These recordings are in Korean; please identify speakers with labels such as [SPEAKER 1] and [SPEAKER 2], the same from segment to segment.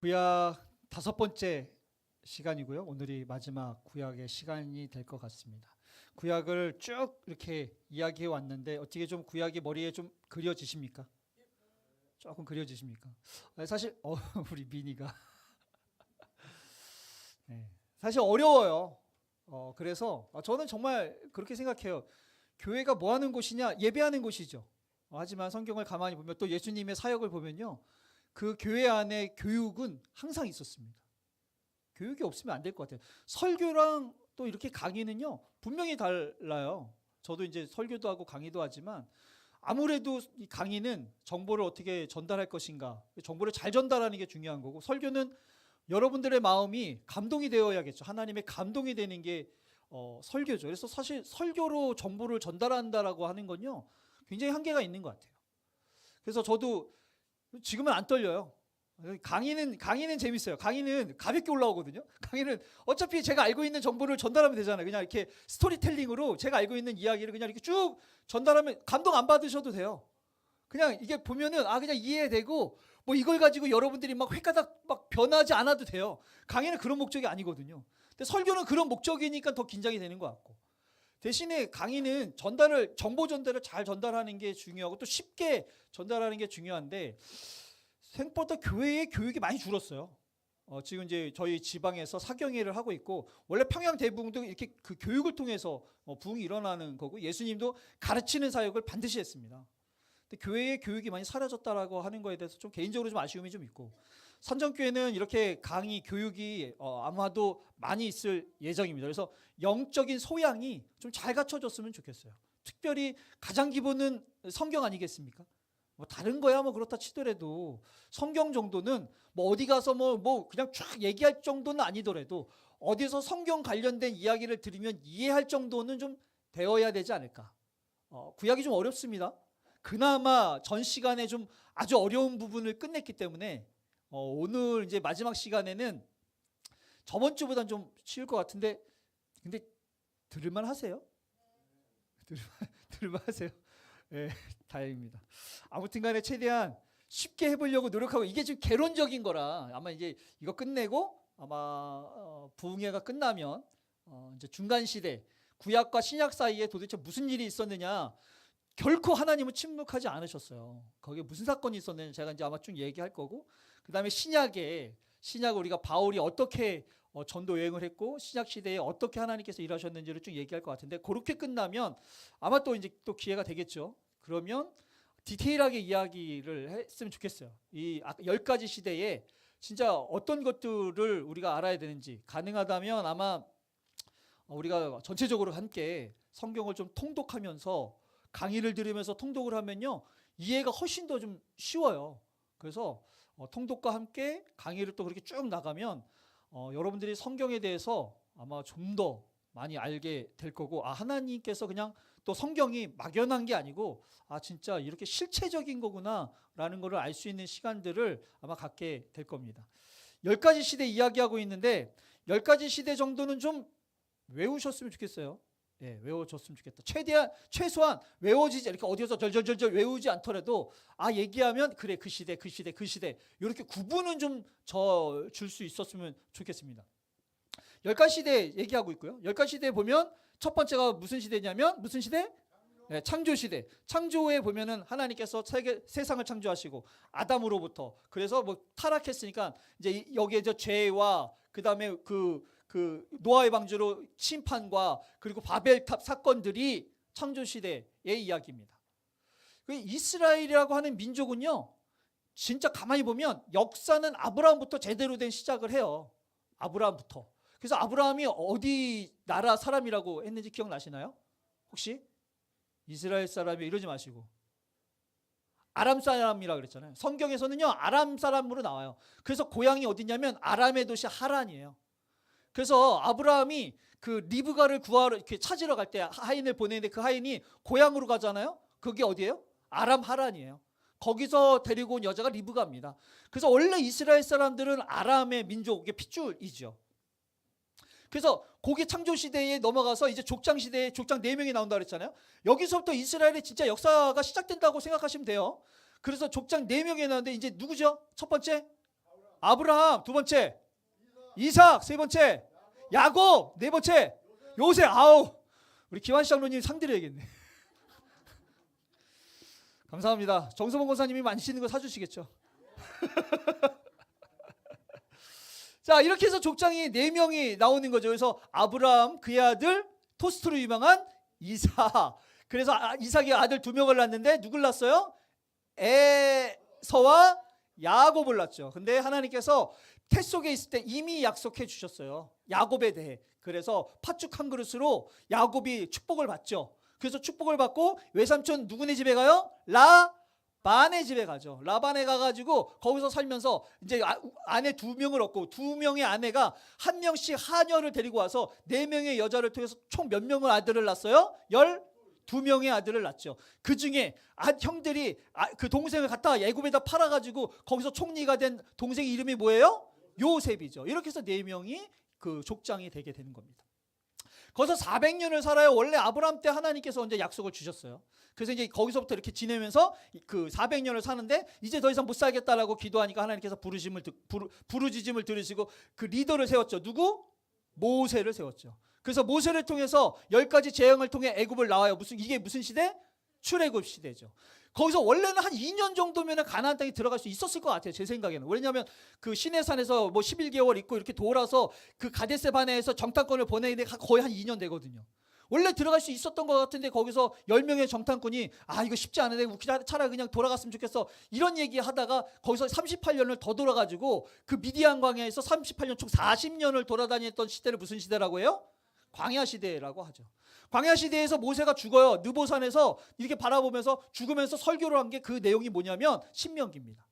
[SPEAKER 1] 구약 5번째 시간이고요. 오늘이 마지막 구약의 시간이 될 것 같습니다. 구약을 쭉 이렇게 이야기해 왔는데 어떻게 좀 구약이 머리에 좀 그려지십니까? 조금 그려지십니까? 사실 우리 미니가 네, 사실 어려워요. 그래서 저는 정말 그렇게 생각해요. 교회가 뭐 하는 곳이냐? 예배하는 곳이죠. 하지만 성경을 가만히 보면 또 예수님의 사역을 보면요. 그 교회 안에 교육은 항상 있었습니다. 교육이 없으면 안 될 것 같아요. 설교랑 또 이렇게 강의는요, 분명히 달라요. 저도 이제 설교도 하고 강의도 하지만 아무래도 이 강의는 정보를 어떻게 전달할 것인가, 정보를 잘 전달하는 게 중요한 거고, 설교는 여러분들의 마음이 감동이 되어야겠죠. 하나님의 감동이 되는 게 설교죠. 그래서 사실 설교로 정보를 전달한다라고 하는 건요, 굉장히 한계가 있는 것 같아요. 그래서 저도 지금은 안 떨려요. 강의는 재밌어요. 강의는 가볍게 올라오거든요. 강의는 어차피 제가 알고 있는 정보를 전달하면 되잖아요. 그냥 이렇게 스토리텔링으로 제가 알고 있는 이야기를 그냥 이렇게 쭉 전달하면 감동 안 받으셔도 돼요. 그냥 이게 보면은 그냥 이해되고 뭐 이걸 가지고 여러분들이 막 획가닥 막 변하지 않아도 돼요. 강의는 그런 목적이 아니거든요. 근데 설교는 그런 목적이니까 더 긴장이 되는 것 같고. 대신에 강의는 정보 전달을 잘 전달하는 게 중요하고 또 쉽게 전달하는 게 중요한데 생각보다 교회의 교육이 많이 줄었어요. 지금 이제 저희 지방에서 사경회를 하고 있고 원래 평양 대부흥도 이렇게 그 교육을 통해서 부흥이 일어나는 거고 예수님도 가르치는 사역을 반드시 했습니다. 근데 교회의 교육이 많이 사라졌다라고 하는 거에 대해서 좀 개인적으로 좀 아쉬움이 좀 있고 선전교회는 이렇게 강의 교육이 아마도 많이 있을 예정입니다. 그래서 영적인 소양이 좀 잘 갖춰졌으면 좋겠어요. 특별히 가장 기본은 성경 아니겠습니까? 뭐 다른 거야 뭐 그렇다 치더라도 성경 정도는 뭐 어디 가서 뭐 그냥 쫙 얘기할 정도는 아니더라도 어디서 성경 관련된 이야기를 들으면 이해할 정도는 좀 되어야 되지 않을까. 구약이 좀 어렵습니다. 그나마 전 시간에 좀 아주 어려운 부분을 끝냈기 때문에 오늘 이제 마지막 시간에는 저번 주보단 좀 쉬울 것 같은데 근데 들을만 하세요? 들을만 하세요? 네, 다행입니다. 아무튼 간에 최대한 쉽게 해보려고 노력하고 이게 지금 개론적인 거라 아마 이제 이거 끝내고 아마 부흥회가 끝나면 이제 중간 시대 구약과 신약 사이에 도대체 무슨 일이 있었느냐 결코 하나님은 침묵하지 않으셨어요. 거기에 무슨 사건이 있었는지 제가 이제 아마 쭉 얘기할 거고 그 다음에 신약을 우리가 바울이 어떻게 전도 여행을 했고 신약 시대에 어떻게 하나님께서 일하셨는지를 쭉 얘기할 것 같은데 그렇게 끝나면 아마 또 이제 또 기회가 되겠죠. 그러면 디테일하게 이야기를 했으면 좋겠어요. 이 10가지 시대에 진짜 어떤 것들을 우리가 알아야 되는지 가능하다면 아마 우리가 전체적으로 함께 성경을 좀 통독하면서 강의를 들으면서 통독을 하면요 이해가 훨씬 더 좀 쉬워요. 그래서 통독과 함께 강의를 또 그렇게 쭉 나가면 여러분들이 성경에 대해서 아마 좀 더 많이 알게 될 거고 하나님께서 그냥 또 성경이 막연한 게 아니고 진짜 이렇게 실체적인 거구나 라는 거를 알 수 있는 시간들을 아마 갖게 될 겁니다. 10가지 시대 이야기하고 있는데 10가지 시대 정도는 좀 외우셨으면 좋겠어요. 예, 외워줬으면 좋겠다. 최소한 외워지지 이렇게 어디서 절절절절 외우지 않더라도 얘기하면 그래 그 시대 이렇게 구분은 좀 줄 수 있었으면 좋겠습니다. 10가지 시대 얘기하고 있고요. 10가지 시대에 보면 첫 번째가 무슨 시대냐면 무슨 시대? 네, 창조 시대. 창조에 보면은 하나님께서 세상을 창조하시고 아담으로부터 그래서 뭐 타락했으니까 이제 여기에 죄와 그다음에 그 노아의 방주로 심판과 그리고 바벨탑 사건들이 창조 시대의 이야기입니다. 이스라엘이라고 하는 민족은요, 진짜 가만히 보면 역사는 아브라함부터 제대로 된 시작을 해요. 아브라함부터. 그래서 아브라함이 어디 나라 사람이라고 했는지 기억나시나요? 혹시? 이스라엘 사람이 이러지 마시고. 아람 사람이라고 그랬잖아요. 성경에서는요, 아람 사람으로 나와요. 그래서 고향이 어디냐면 아람의 도시 하란이에요. 그래서 아브라함이 그 리브가를 구하러 이렇게 찾으러 갈 때 하인을 보내는데 그 하인이 고향으로 가잖아요. 그게 어디예요? 아람 하란이에요. 거기서 데리고 온 여자가 리브가입니다. 그래서 원래 이스라엘 사람들은 아람의 민족의 핏줄이죠. 그래서 고기 창조 시대에 넘어가서 이제 족장 시대에 족장 4명이 나온다 그랬잖아요. 여기서부터 이스라엘의 진짜 역사가 시작된다고 생각하시면 돼요. 그래서 족장 4명이 나오는데 이제 누구죠? 첫 번째? 아브라함 두 번째, 이삭 세 번째, 야곱 네 번째, 요셉. 아우, 우리 김한시 장로님 상 드려야겠네. 감사합니다. 정서봉 권사님이 만지시는 거 사주시겠죠. 자, 이렇게 해서 족장이 4명이 나오는 거죠. 그래서 아브라함, 그의 아들, 토스트로 유명한 이삭. 그래서 이삭이 아들 2명을 낳았는데 누굴 낳았어요? 에서와 야곱을 낳았죠. 근데 하나님께서 태 속에 있을 때 이미 약속해 주셨어요. 야곱에 대해. 그래서 팥죽 한 그릇으로 야곱이 축복을 받죠. 그래서 축복을 받고 외삼촌 누구네 집에 가요? 라반의 집에 가죠. 라반에 가가지고 거기서 살면서 이제 아내 2명을 얻고 2명의 아내가 1명씩 하녀를 데리고 와서 4명의 여자를 통해서 총 몇 명의 아들을 낳았어요? 12명의 아들을 낳죠. 그 중에 형들이 그 동생을 갖다가 애굽에다 팔아가지고 거기서 총리가 된 동생 이름이 뭐예요? 요셉이죠. 이렇게 해서 4명이 그 족장이 되게 되는 겁니다. 거기서 400년을 살아요. 원래 아브라함 때 하나님께서 언제 약속을 주셨어요. 그래서 이제 거기서부터 이렇게 지내면서 그 400년을 사는데 이제 더 이상 못 살겠다라고 기도하니까 하나님께서 부르짖음을 들으시고 그 리더를 세웠죠. 누구? 모세를 세웠죠. 그래서 모세를 통해서 10가지 재앙을 통해 애굽을 나와요. 이게 무슨 시대? 출애굽 시대죠. 거기서 원래는 한 2년 정도면 가나안 땅에 들어갈 수 있었을 것 같아요. 제 생각에는. 왜냐하면 그 시내산에서 뭐 11개월 있고 이렇게 돌아서 그 가데스 바네에서 정탐꾼을 보내는데 거의 한 2년 되거든요. 원래 들어갈 수 있었던 것 같은데 거기서 10명의 정탐꾼이 이거 쉽지 않은데 차라리 그냥 돌아갔으면 좋겠어 이런 얘기 하다가 거기서 38년을 더 돌아가지고 그 미디안 광야에서 38년 총 40년을 돌아다녔던 시대를 무슨 시대라고 해요? 광야 시대라고 하죠. 광야 시대에서 모세가 죽어요. 느보산에서 이렇게 바라보면서 죽으면서 설교를 한 게 그 내용이 뭐냐면 신명기입니다.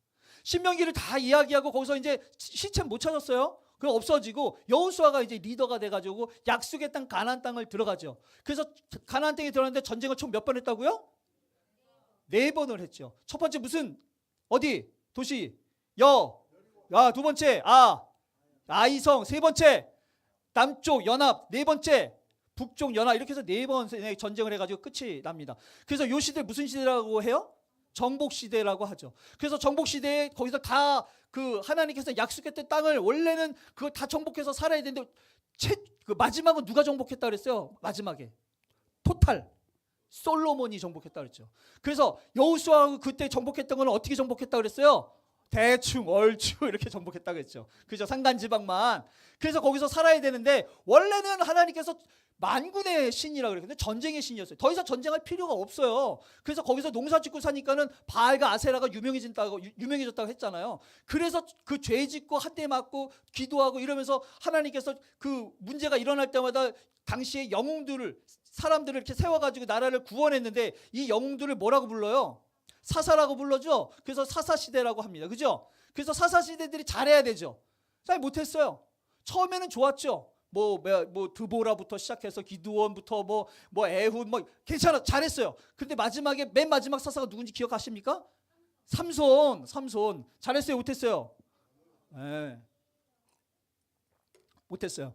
[SPEAKER 1] 신명기를 다 이야기하고 거기서 이제 시체 못 찾았어요. 그 없어지고 여호수아가 이제 리더가 돼가지고 약속의 땅 가나안 땅을 들어가죠. 그래서 가나안 땅에 들어갔는데 전쟁을 총 몇 번 했다고요? 4번을 했죠. 첫 번째 무슨 어디 도시 두 번째 아이성, 세 번째 남쪽 연합, 네 번째 북쪽 연합. 이렇게 해서 4번 전쟁을 해가지고 끝이 납니다. 그래서 이 시대 무슨 시대라고 해요? 정복 시대라고 하죠. 그래서 정복 시대에 거기서 다 그 하나님께서 약속했던 땅을 원래는 그거 다 정복해서 살아야 되는데 그 마지막은 누가 정복했다 그랬어요? 마지막에 토탈 솔로몬이 정복했다 그랬죠. 그래서 여호수아 그때 정복했던 건 어떻게 정복했다 그랬어요? 대충 얼추 이렇게 정복했다 그랬죠. 그죠? 산간지방만. 그래서 거기서 살아야 되는데 원래는 하나님께서 만군의 신이라고 그랬는데 전쟁의 신이었어요. 더 이상 전쟁할 필요가 없어요. 그래서 거기서 농사 짓고 사니까는 바알과 아세라가 유명해졌다고 했잖아요. 그래서 그 죄 짓고 한 대 맞고 기도하고 이러면서 하나님께서 그 문제가 일어날 때마다 당시에 영웅들을 사람들을 이렇게 세워가지고 나라를 구원했는데 이 영웅들을 뭐라고 불러요? 사사라고 불러죠. 그래서 사사시대라고 합니다. 그죠? 그래서 사사시대들이 잘해야 되죠. 잘 못했어요. 처음에는 좋았죠. 뭐 드보라부터 시작해서 기드온부터 뭐 에훗 괜찮아 잘했어요. 근데 마지막에 맨 마지막 사사가 누군지 기억하십니까? 삼손 잘했어요 못했어요? 네. 못했어요.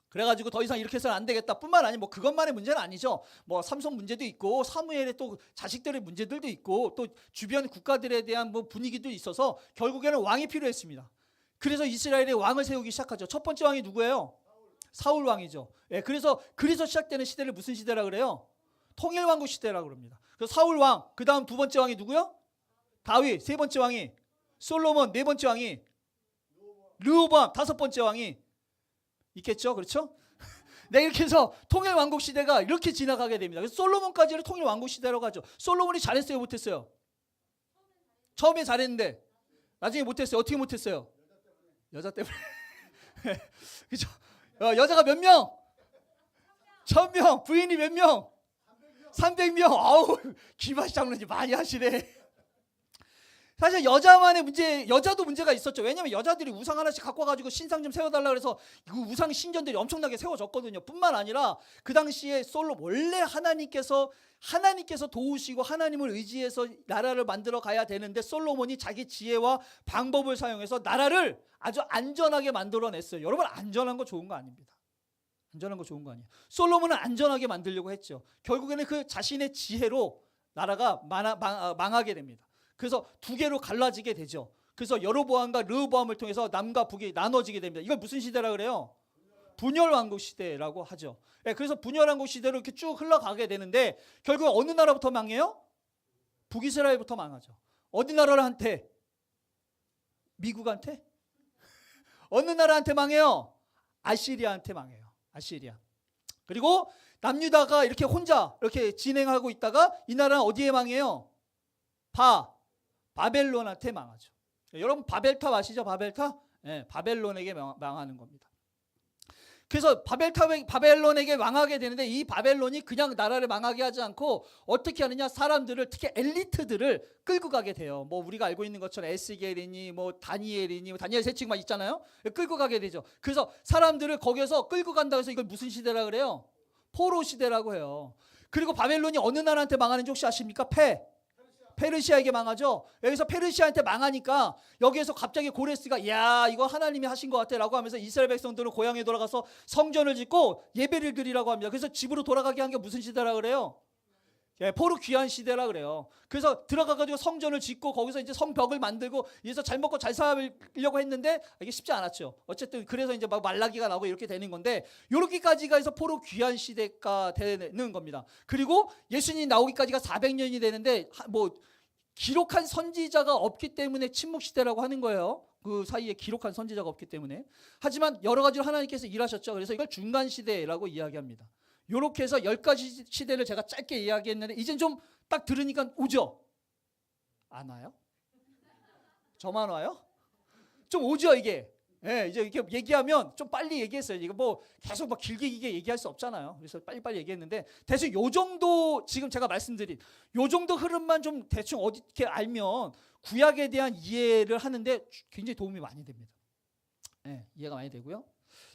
[SPEAKER 1] 그래가지고 더 이상 이렇게 해서는 안 되겠다 뿐만 아니라 그것만의 문제는 아니죠. 삼손 문제도 있고 사무엘의 또 자식들의 문제들도 있고 또 주변 국가들에 대한 분위기도 있어서 결국에는 왕이 필요했습니다. 그래서 이스라엘의 왕을 세우기 시작하죠. 첫 번째 왕이 누구예요? 사울 왕이죠. 예, 그래서 시작되는 시대를 무슨 시대라 그래요? 통일왕국 시대라고 그럽니다. 그래서 사울 왕, 그 다음 두 번째 왕이 누구요? 다윗, 세 번째 왕이 솔로몬, 네 번째 왕이 르호보암, 다섯 번째 왕이 있겠죠, 그렇죠? 네, 이렇게 해서 통일왕국 시대가 이렇게 지나가게 됩니다. 그래서 솔로몬까지는 통일왕국 시대라고 하죠. 솔로몬이 잘했어요, 못했어요? 처음에 잘했는데 나중에 못했어요. 어떻게 못했어요? 여자 때문에. 그죠? 여자가 몇 명? 1000명. 부인이 몇 명? 300명. 아우, 김하시 장로님 많이 하시네. 사실 여자만의 문제, 여자도 문제가 있었죠. 왜냐하면 여자들이 우상 하나씩 갖고 와가지고 신상 좀 세워달라 그래서 그 우상 신전들이 엄청나게 세워졌거든요. 뿐만 아니라 그 당시에 원래 하나님께서 도우시고 하나님을 의지해서 나라를 만들어 가야 되는데 솔로몬이 자기 지혜와 방법을 사용해서 나라를 아주 안전하게 만들어냈어요. 여러분, 안전한 거 좋은 거 아닙니다. 안전한 거 좋은 거 아니에요. 솔로몬은 안전하게 만들려고 했죠. 결국에는 그 자신의 지혜로 나라가 망하게 됩니다. 그래서 두 개로 갈라지게 되죠. 그래서 여로보암과 르호보암을 통해서 남과 북이 나눠지게 됩니다. 이걸 무슨 시대라 그래요? 분열왕국 시대라고 하죠. 예, 그래서 분열왕국 시대로 이렇게 쭉 흘러가게 되는데 결국 어느 나라부터 망해요? 북이스라엘부터 망하죠. 어디 나라한테? 미국한테? 어느 나라한테 망해요? 아시리아한테 망해요. 아시리아. 그리고 남유다가 이렇게 혼자 이렇게 진행하고 있다가 이 나라는 어디에 망해요? 바벨론한테 망하죠. 여러분 바벨탑 아시죠? 바벨탑? 네, 바벨론에게 망하는 겁니다. 그래서 바벨론에게 망하게 되는데 이 바벨론이 그냥 나라를 망하게 하지 않고 어떻게 하느냐? 사람들을, 특히 엘리트들을 끌고 가게 돼요. 뭐 우리가 알고 있는 것처럼 에스겔이니 뭐 다니엘이니 뭐 다니엘 세 칙만 있잖아요. 끌고 가게 되죠. 그래서 사람들을 거기서 끌고 간다고 해서 이걸 무슨 시대라 그래요? 포로 시대라고 해요. 그리고 바벨론이 어느 나라한테 망하는지 혹시 아십니까? 페르시아에게 망하죠. 여기서 페르시아한테 망하니까 여기에서 갑자기 고레스가 야 이거 하나님이 하신 것 같아 라고 하면서 이스라엘 백성들은 고향에 돌아가서 성전을 짓고 예배를 드리라고 합니다. 그래서 집으로 돌아가게 한 게 무슨 시대라 그래요? 포로 귀환 시대라 그래요. 그래서 들어가가지고 성전을 짓고 거기서 이제 성벽을 만들고 이래서 잘 먹고 잘 살려고 했는데 이게 쉽지 않았죠. 어쨌든 그래서 이제 막 말라기가 나오고 이렇게 되는 건데 요렇게까지가 해서 포로 귀환 시대가 되는 겁니다. 그리고 예수님이 나오기까지가 400년이 되는데 뭐 기록한 선지자가 없기 때문에 침묵 시대라고 하는 거예요. 그 사이에 기록한 선지자가 없기 때문에. 하지만 여러 가지로 하나님께서 일하셨죠. 그래서 이걸 중간 시대라고 이야기합니다. 요렇게 해서 10가지 시대를 제가 짧게 이야기했는데 이젠 좀 딱 들으니까 오죠? 안 와요? 저만 와요? 좀 오죠 이게? 예, 이제 이렇게 얘기하면 좀 빨리 얘기했어요. 이거 뭐 계속 막 길게 얘기할 수 없잖아요. 그래서 빨리빨리 얘기했는데 대충 요 정도 지금 제가 말씀드린 요 정도 흐름만 좀 대충 어떻게 알면 구약에 대한 이해를 하는데 굉장히 도움이 많이 됩니다. 예, 이해가 많이 되고요.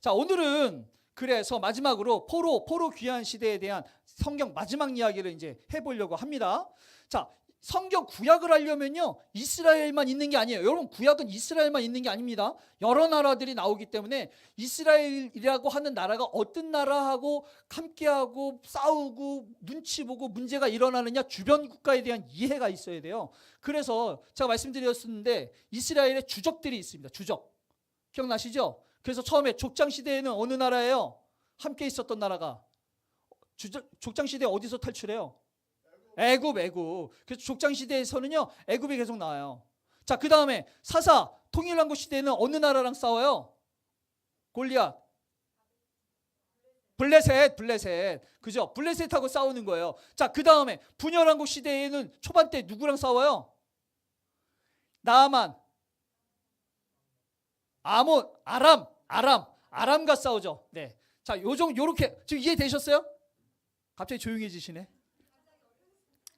[SPEAKER 1] 자, 오늘은 그래서 마지막으로 포로 귀환 시대에 대한 성경 마지막 이야기를 이제 해보려고 합니다. 자, 성경 구약을 하려면요 이스라엘만 있는 게 아니에요. 여러분 구약은 이스라엘만 있는 게 아닙니다. 여러 나라들이 나오기 때문에 이스라엘이라고 하는 나라가 어떤 나라하고 함께하고 싸우고 눈치 보고 문제가 일어나느냐 주변 국가에 대한 이해가 있어야 돼요. 그래서 제가 말씀드렸었는데 이스라엘의 주적들이 있습니다. 주적 기억나시죠? 그래서 처음에 족장 시대에는 어느 나라예요? 함께 있었던 나라가 족장 시대 어디서 탈출해요? 애굽. 그래서 족장 시대에서는요 애굽이 계속 나와요. 자, 그 다음에 사사 통일왕국 시대에는 어느 나라랑 싸워요? 골리앗, 블레셋, 그죠? 블레셋하고 싸우는 거예요. 자, 그 다음에 분열왕국 시대에는 초반 때 누구랑 싸워요? 나아만, 아몬, 아람과 싸우죠. 네. 자, 요렇게 지금 이해되셨어요? 갑자기 조용해지시네.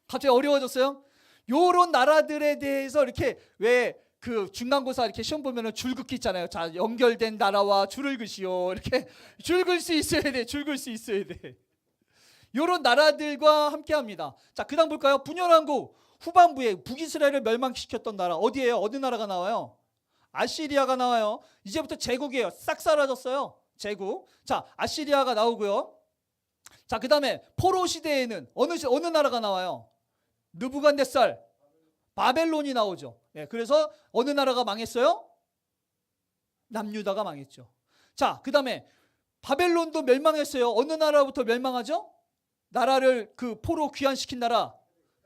[SPEAKER 1] 갑자기 어려워졌어요? 요런 나라들에 대해서 이렇게 왜 그 중간고사 이렇게 시험 보면은 줄 긋기 있잖아요. 자, 연결된 나라와 줄을 그시오. 이렇게 줄 글 수 있어야 돼. 요런 나라들과 함께 합니다. 자, 그다음 볼까요? 분열왕국 후반부에 북이스라엘을 멸망시켰던 나라 어디예요? 어느 나라가 나와요? 아시리아가 나와요. 이제부터 제국이에요. 싹 사라졌어요. 제국. 자, 아시리아가 나오고요. 자, 그다음에 포로 시대에는 어느 나라가 나와요? 느부갓네살, 바벨론이 나오죠. 예, 그래서 어느 나라가 망했어요? 남유다가 망했죠. 자, 그다음에 바벨론도 멸망했어요. 어느 나라부터 멸망하죠? 나라를 그 포로 귀환시킨 나라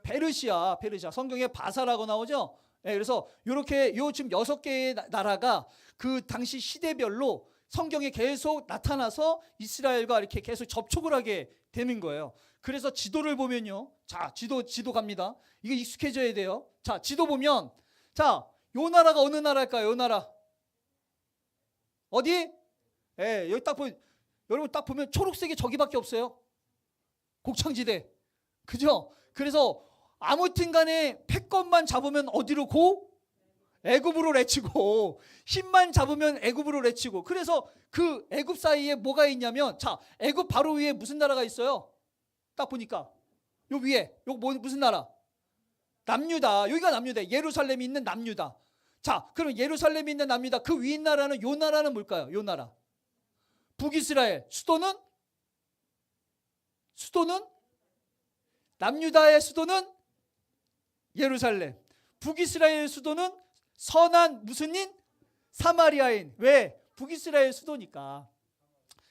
[SPEAKER 1] 페르시아. 성경에 바사라고 나오죠. 예, 그래서 이렇게 요 지금 6개의 나라가 그 당시 시대별로 성경에 계속 나타나서 이스라엘과 이렇게 계속 접촉을 하게 되는 거예요. 그래서 지도를 보면요. 자, 지도 갑니다. 이거 익숙해져야 돼요. 자, 지도 보면 자, 요 나라가 어느 나라일까요? 요 나라. 어디? 예, 여기 딱 보면 여러분 딱 보면 초록색이 저기밖에 없어요. 곡창지대. 그죠? 그래서 아무튼 간에 패권만 잡으면 어디로 고? 애굽으로 내치고 힘만 잡으면 애굽으로 내치고 그래서 그 애굽 사이에 뭐가 있냐면 자, 애굽 바로 위에 무슨 나라가 있어요? 딱 보니까 요 위에 요 무슨 나라? 남유다. 여기가 남유다. 예루살렘이 있는 남유다. 자, 그럼 예루살렘이 있는 남유다. 그 위 나라는 요 나라는 뭘까요? 요 나라. 북이스라엘. 수도는 남유다의 수도는 예루살렘. 북이스라엘의 수도는 선한 무슨 인? 사마리아인. 왜? 북이스라엘 수도니까.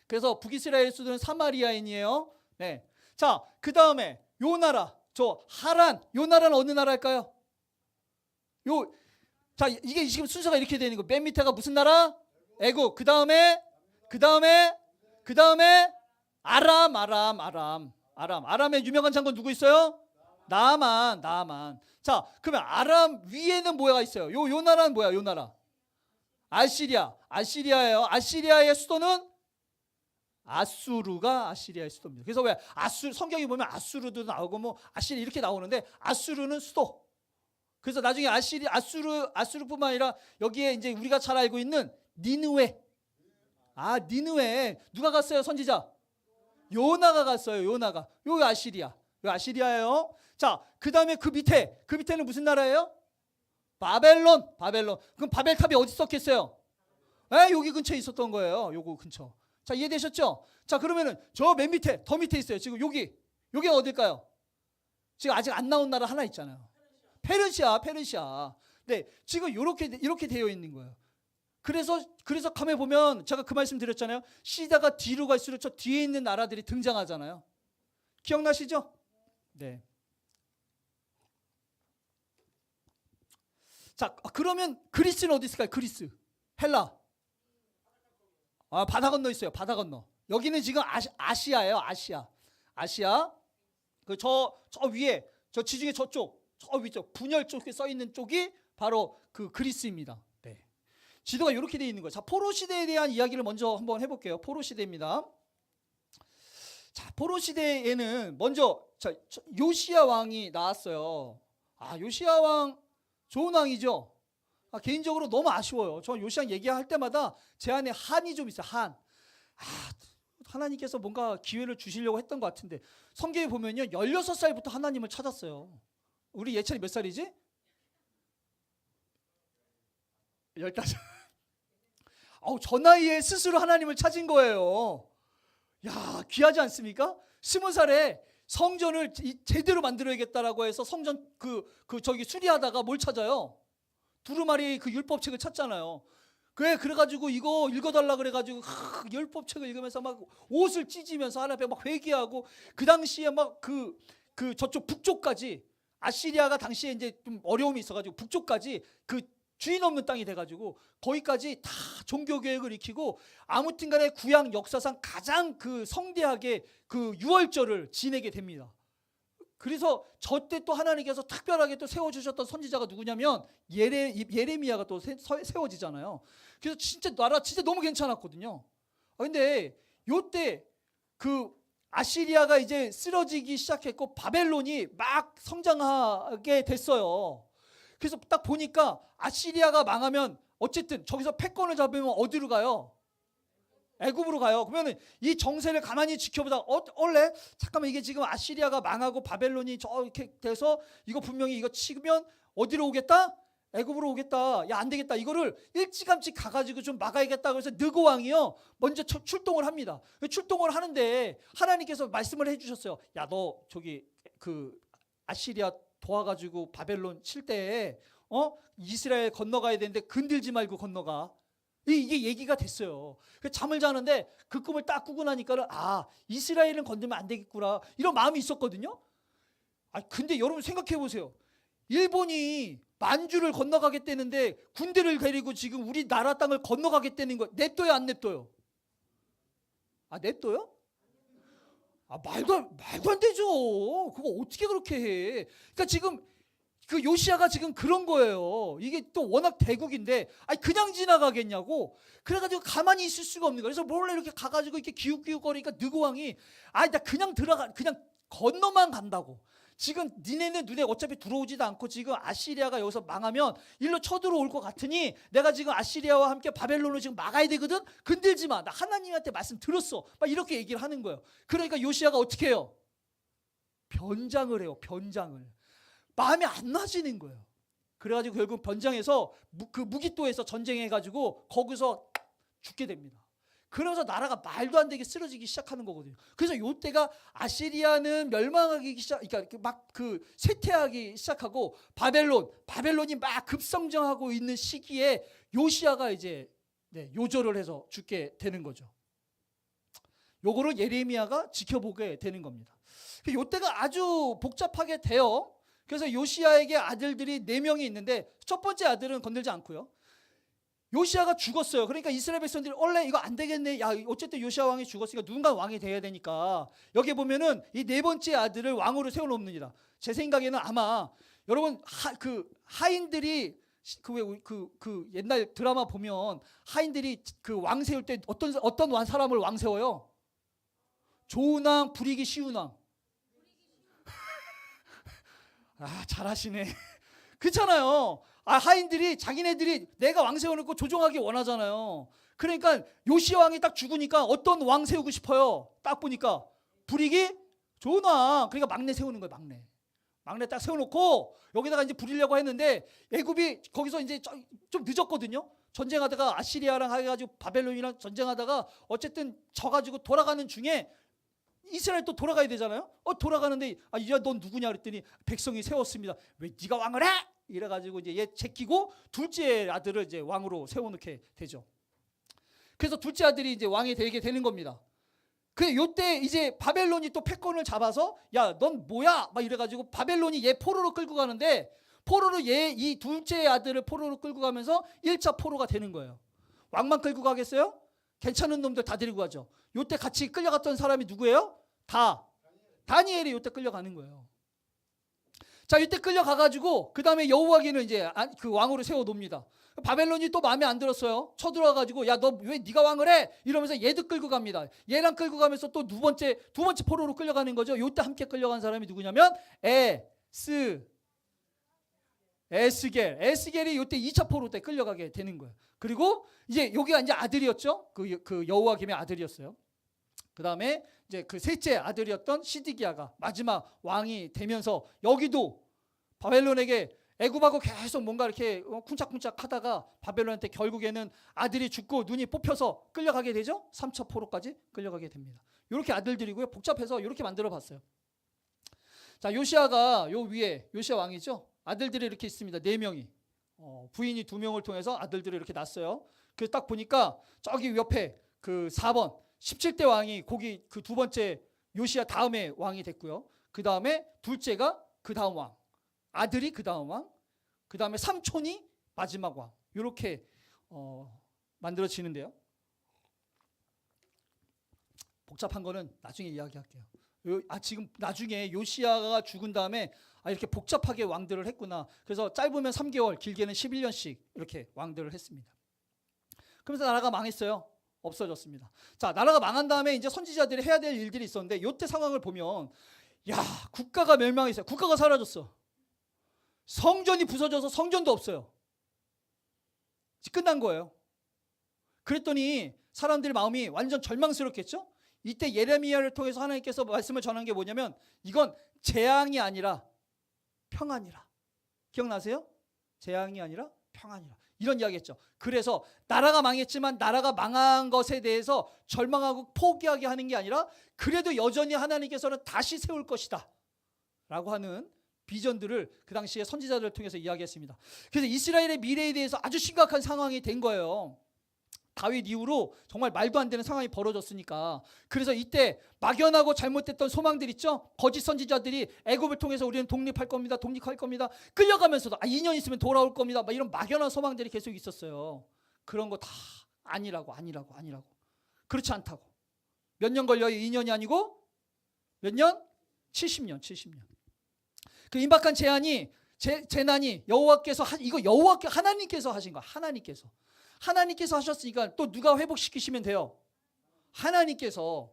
[SPEAKER 1] 그래서 북이스라엘 수도는 사마리아인이에요. 네. 자, 그 다음에 요 나라, 저 하란, 요 나라는 어느 나라일까요? 자, 이게 지금 순서가 이렇게 되는 거. 맨 밑에가 무슨 나라? 애국. 그 다음에 아람의 유명한 장군 누구 있어요? 나아만. 자, 그러면 아람 위에는 뭐가 있어요? 요 나라는 뭐야? 요 나라 아시리아예요. 아시리아의 수도는 아수르가 아시리아의 수도입니다. 그래서 왜 성경에 보면 아수르도 나오고 뭐 아시리 이렇게 나오는데 아수르는 수도. 그래서 나중에 아수르뿐만 아니라 여기에 이제 우리가 잘 알고 있는 니느웨. 니느웨 누가 갔어요? 선지자 요나가 갔어요. 요나가. 요 아시리아예요. 자, 그다음에 그 밑에는 무슨 나라예요? 바벨론. 그럼 바벨탑이 어디 있었겠어요? 여기 근처에 있었던 거예요. 요거 근처. 자, 이해되셨죠? 자, 그러면은 저 맨 밑에 더 밑에 있어요. 지금 여기 어딜까요? 지금 아직 안 나온 나라 하나 있잖아요. 페르시아. 네, 지금 이렇게 되어 있는 거예요. 그래서 가만히 보면 제가 그 말씀 드렸잖아요. 시대가 뒤로 갈수록 저 뒤에 있는 나라들이 등장하잖아요. 기억나시죠? 네. 자, 그러면 그리스는 어디 있을까요? 그리스, 헬라. 바다 건너 있어요. 바다 건너. 여기는 지금 아시아예요. 아시아. 저 위에 저 지중해 저쪽 저 위쪽 분열 쪽에 써 있는 쪽이 바로 그 그리스입니다. 네. 지도가 이렇게 되어 있는 거예요. 자, 포로 시대에 대한 이야기를 먼저 한번 해볼게요. 포로 시대입니다. 자, 포로 시대에는 먼저 요시야 왕이 나왔어요. 요시야 왕 좋은 왕이죠. 개인적으로 너무 아쉬워요. 저 요시야 얘기할 때마다 제 안에 한이 좀 있어요. 하나님께서 뭔가 기회를 주시려고 했던 것 같은데 성경에 보면요 16살부터 하나님을 찾았어요. 우리 예찬이 몇 살이지? 15. 저 나이에 스스로 하나님을 찾은 거예요. 야, 귀하지 않습니까? 20살에 성전을 제대로 만들어야겠다라고 해서 성전 저기 수리하다가 뭘 찾아요? 두루마리 그 율법책을 찾잖아요. 그래가지고 이거 읽어달라 그래가지고 율법책을 읽으면서 막 옷을 찢으면서 하나님 앞에 막 회개하고 그 당시에 막 저쪽 북쪽까지 아시리아가 당시에 이제 좀 어려움이 있어가지고 북쪽까지 그 주인 없는 땅이 돼가지고 거기까지 다 종교 개혁을 익히고 아무튼간에 구약 역사상 가장 성대하게 유월절을 지내게 됩니다. 그래서 저때 또 하나님께서 특별하게 또 세워주셨던 선지자가 누구냐면 예레미야가 또 세워지잖아요. 그래서 진짜 나라 진짜 너무 괜찮았거든요. 근데 요때 아시리아가 이제 쓰러지기 시작했고 바벨론이 막 성장하게 됐어요. 그래서 딱 보니까 아시리아가 망하면 어쨌든 저기서 패권을 잡으면 어디로 가요? 애굽으로 가요. 그러면 이 정세를 가만히 지켜보다 원래 잠깐만 이게 지금 아시리아가 망하고 바벨론이 저렇게 돼서 이거 분명히 이거 치면 어디로 오겠다? 애굽으로 오겠다. 야, 안 되겠다. 이거를 일찌감치 가가지고 좀 막아야겠다. 그래서 느고 왕이요 먼저 출동을 합니다. 출동을 하는데 하나님께서 말씀을 해주셨어요. 야, 너 저기 아시리아 도와가지고 바벨론 칠 때 이스라엘 건너가야 되는데 건들지 말고 건너가. 이게 얘기가 됐어요. 잠을 자는데 그 꿈을 딱 꾸고 나니까는 이스라엘은 건들면 안 되겠구나 이런 마음이 있었거든요. 근데 여러분 생각해 보세요. 일본이 만주를 건너가겠다는데 군대를 데리고 지금 우리나라 땅을 건너가겠다는 거 냅둬요 안 냅둬요? 냅둬요? 말도 안 되죠. 그거 어떻게 그렇게 해? 그러니까 지금 요시야가 지금 그런 거예요. 이게 또 워낙 대국인데 그냥 지나가겠냐고. 그래가지고 가만히 있을 수가 없는 거예요. 그래서 몰래 이렇게 가가지고 이렇게 기웃기웃거리니까 느고왕이 나 그냥 그냥 건너만 간다고. 지금 니네는 눈에 어차피 들어오지도 않고 지금 아시리아가 여기서 망하면 일로 쳐들어올 것 같으니 내가 지금 아시리아와 함께 바벨론을 지금 막아야 되거든. 건들지 마. 나 하나님한테 말씀 들었어. 막 이렇게 얘기를 하는 거예요. 그러니까 요시야가 어떻게 해요? 변장을 해요. 변장을. 마음이 안 놔지는 거예요. 그래가지고 결국 변장해서 무기토에서 전쟁해가지고 거기서 죽게 됩니다. 그러면서 나라가 말도 안 되게 쓰러지기 시작하는 거거든요. 그래서 요때가 아시리아는 멸망하기 그러니까 막 그 쇠퇴하기 시작하고 바벨론이 막 급성장하고 있는 시기에 요시야가 이제 요절을 해서 죽게 되는 거죠. 요거를 예레미야가 지켜보게 되는 겁니다. 요때가 아주 복잡하게 돼요. 그래서 요시야에게 아들들이 4명이 있는데 첫 번째 아들은 건들지 않고요. 요시야가 죽었어요. 그러니까 이스라엘 백성들이 원래 이거 안 되겠네. 야, 어쨌든 요시야 왕이 죽었으니까 누군가 왕이 돼야 되니까 여기 보면은 이 4번째 아들을 왕으로 세워놓습니다. 제 생각에는 아마 여러분 하인들이 그 옛날 드라마 보면 하인들이 그 왕 세울 때 어떤 사람을 왕 세워요? 좋은 왕, 부리기 쉬운 왕. 아, 잘하시네. 그렇잖아요. 하인들이 자기네들이 내가 왕 세워놓고 조종하기 원하잖아요. 그러니까 요시야 왕이 딱 죽으니까 어떤 왕 세우고 싶어요? 딱 보니까 부리기 좋은 왕. 그러니까 막내 세우는 거예요. 막내 딱 세워놓고 여기다가 이제 부리려고 했는데 애굽이 거기서 이제 좀 늦었거든요. 전쟁하다가 아시리아랑 해가지고 바벨론이랑 전쟁하다가 어쨌든 져가지고 돌아가는 중에 이스라엘 또 돌아가야 되잖아요. 돌아가는데 이제 넌 누구냐 그랬더니 백성이 세웠습니다. 왜 네가 왕을 해? 이래가지고 이제 얘 제끼고 둘째 아들을 이제 왕으로 세워놓게 되죠. 그래서 둘째 아들이 이제 왕이 되게 되는 겁니다. 그 요때 이제 바벨론이 또 패권을 잡아서 야, 넌 뭐야? 막 이래가지고 바벨론이 얘 포로로 끌고 가는데 포로로 이 둘째 아들을 포로로 끌고 가면서 1차 포로가 되는 거예요. 왕만 끌고 가겠어요? 괜찮은 놈들 다 데리고 가죠. 요때 같이 끌려갔던 사람이 누구예요? 다니엘이 요때 끌려가는 거예요. 자, 이때 끌려가가지고 그 다음에 여호와기는 이제 그 왕으로 세워놓습니다. 바벨론이 또 마음에 안 들었어요. 쳐들어와가지고 야, 너 왜 네가 왕을 해? 이러면서 얘도 끌고 갑니다. 얘랑 끌고 가면서 또 두 번째 포로로 끌려가는 거죠. 요때 함께 끌려간 사람이 누구냐면 에스겔이 요때 2차 포로 때 끌려가게 되는 거예요. 그리고 이제 여기가 이제 아들이었죠. 그 여호와김의 아들이었어요. 그 다음에 이제 그 셋째 아들이었던 시드기야가 마지막 왕이 되면서 여기도 바벨론에게 애굽하고 계속 뭔가 이렇게 쿵짝쿵짝 하다가 바벨론한테 결국에는 아들이 죽고 눈이 뽑혀서 끌려가게 되죠. 3차 포로까지 끌려가게 됩니다. 이렇게 아들들이고요. 복잡해서 이렇게 만들어 봤어요. 자, 요시야가 요 위에 요시야 왕이죠. 아들들이 이렇게 있습니다. 4명이. 부인이 2명을 통해서 아들들을 이렇게 낳았어요. 그래서 딱 보니까 저기 옆에 그 4번 17대 왕이 거기 그 두 번째 요시야 다음에 왕이 됐고요. 그 다음에 둘째가 그 다음 왕, 아들이 그 다음 왕, 그 다음에 삼촌이 마지막 왕. 이렇게 만들어지는데요. 복잡한 거는 나중에 이야기할게요. 지금 나중에 요시야가 죽은 다음에 이렇게 복잡하게 왕들을 했구나. 그래서 짧으면 3개월, 길게는 11년씩 이렇게 왕들을 했습니다. 그러면서 나라가 망했어요. 없어졌습니다. 자, 나라가 망한 다음에 이제 선지자들이 해야 될 일들이 있었는데 이때 상황을 보면 야, 국가가 멸망했어요. 국가가 사라졌어. 성전이 부서져서 성전도 없어요. 끝난 거예요. 그랬더니 사람들의 마음이 완전 절망스럽겠죠? 이때 예레미야를 통해서 하나님께서 말씀을 전한 게 뭐냐면 이건 재앙이 아니라 평안이라. 기억나세요? 재앙이 아니라 평안이라. 이런 이야기했죠. 그래서 나라가 망했지만 나라가 망한 것에 대해서 절망하고 포기하게 하는 게 아니라 그래도 여전히 하나님께서는 다시 세울 것이다 라고 하는 비전들을 그 당시에 선지자들을 통해서 이야기했습니다. 그래서 이스라엘의 미래에 대해서 아주 심각한 상황이 된 거예요. 다윗 이후로 정말 말도 안 되는 상황이 벌어졌으니까. 그래서 이때 막연하고 잘못됐던 소망들 있죠. 거짓 선지자들이 애굽을 통해서 우리는 독립할 겁니다. 끌려가면서도 2년 있으면 돌아올 겁니다. 막 이런 막연한 소망들이 계속 있었어요. 그런 거 다 아니라고. 그렇지 않다고. 몇 년 걸려요? 2년이 아니고 몇 년? 70년. 그 임박한 재난이 여호와께서 하나님께서 하신 거야. 하나님께서 하셨으니까 또 누가 회복시키시면 돼요? 하나님께서.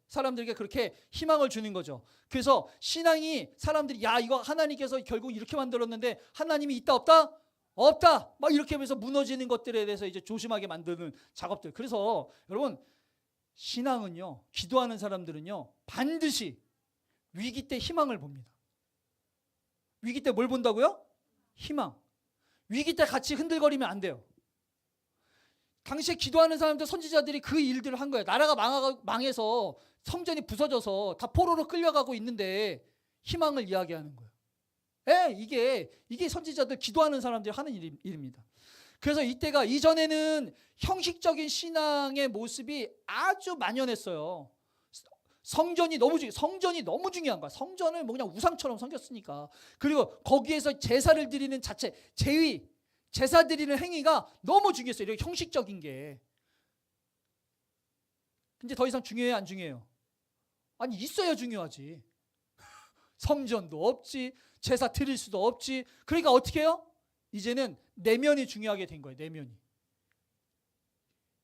[SPEAKER 1] 사람들에게 그렇게 희망을 주는 거죠. 그래서 신앙이 사람들이 야, 이거 하나님께서 결국 이렇게 만들었는데 하나님이 있다 없다 막 이렇게 하면서 무너지는 것들에 대해서 이제 조심하게 만드는 작업들. 그래서 여러분, 신앙은요, 기도하는 사람들은요 반드시 위기 때 희망을 봅니다. 위기 때 뭘 본다고요? 희망. 위기 때 같이 흔들거리면 안 돼요. 당시에 기도하는 사람들 선지자들이 그 일들을 한 거예요. 나라가 망해서 성전이 부서져서 다 포로로 끌려가고 있는데 희망을 이야기하는 거예요. 예, 이게 선지자들 기도하는 사람들이 하는 일입니다. 그래서 이때가 이전에는 형식적인 신앙의 모습이 아주 만연했어요. 성전이 너무 중요한 거야. 성전을 뭐 그냥 우상처럼 섬겼으니까. 그리고 거기에서 제사를 드리는 자체, 제사 드리는 행위가 너무 중요했어요. 이렇게 형식적인 게. 근데 더 이상 중요해요, 안 중요해요? 아니, 있어야 중요하지. 성전도 없지, 제사 드릴 수도 없지. 그러니까 어떻게 해요? 이제는 내면이 중요하게 된 거예요.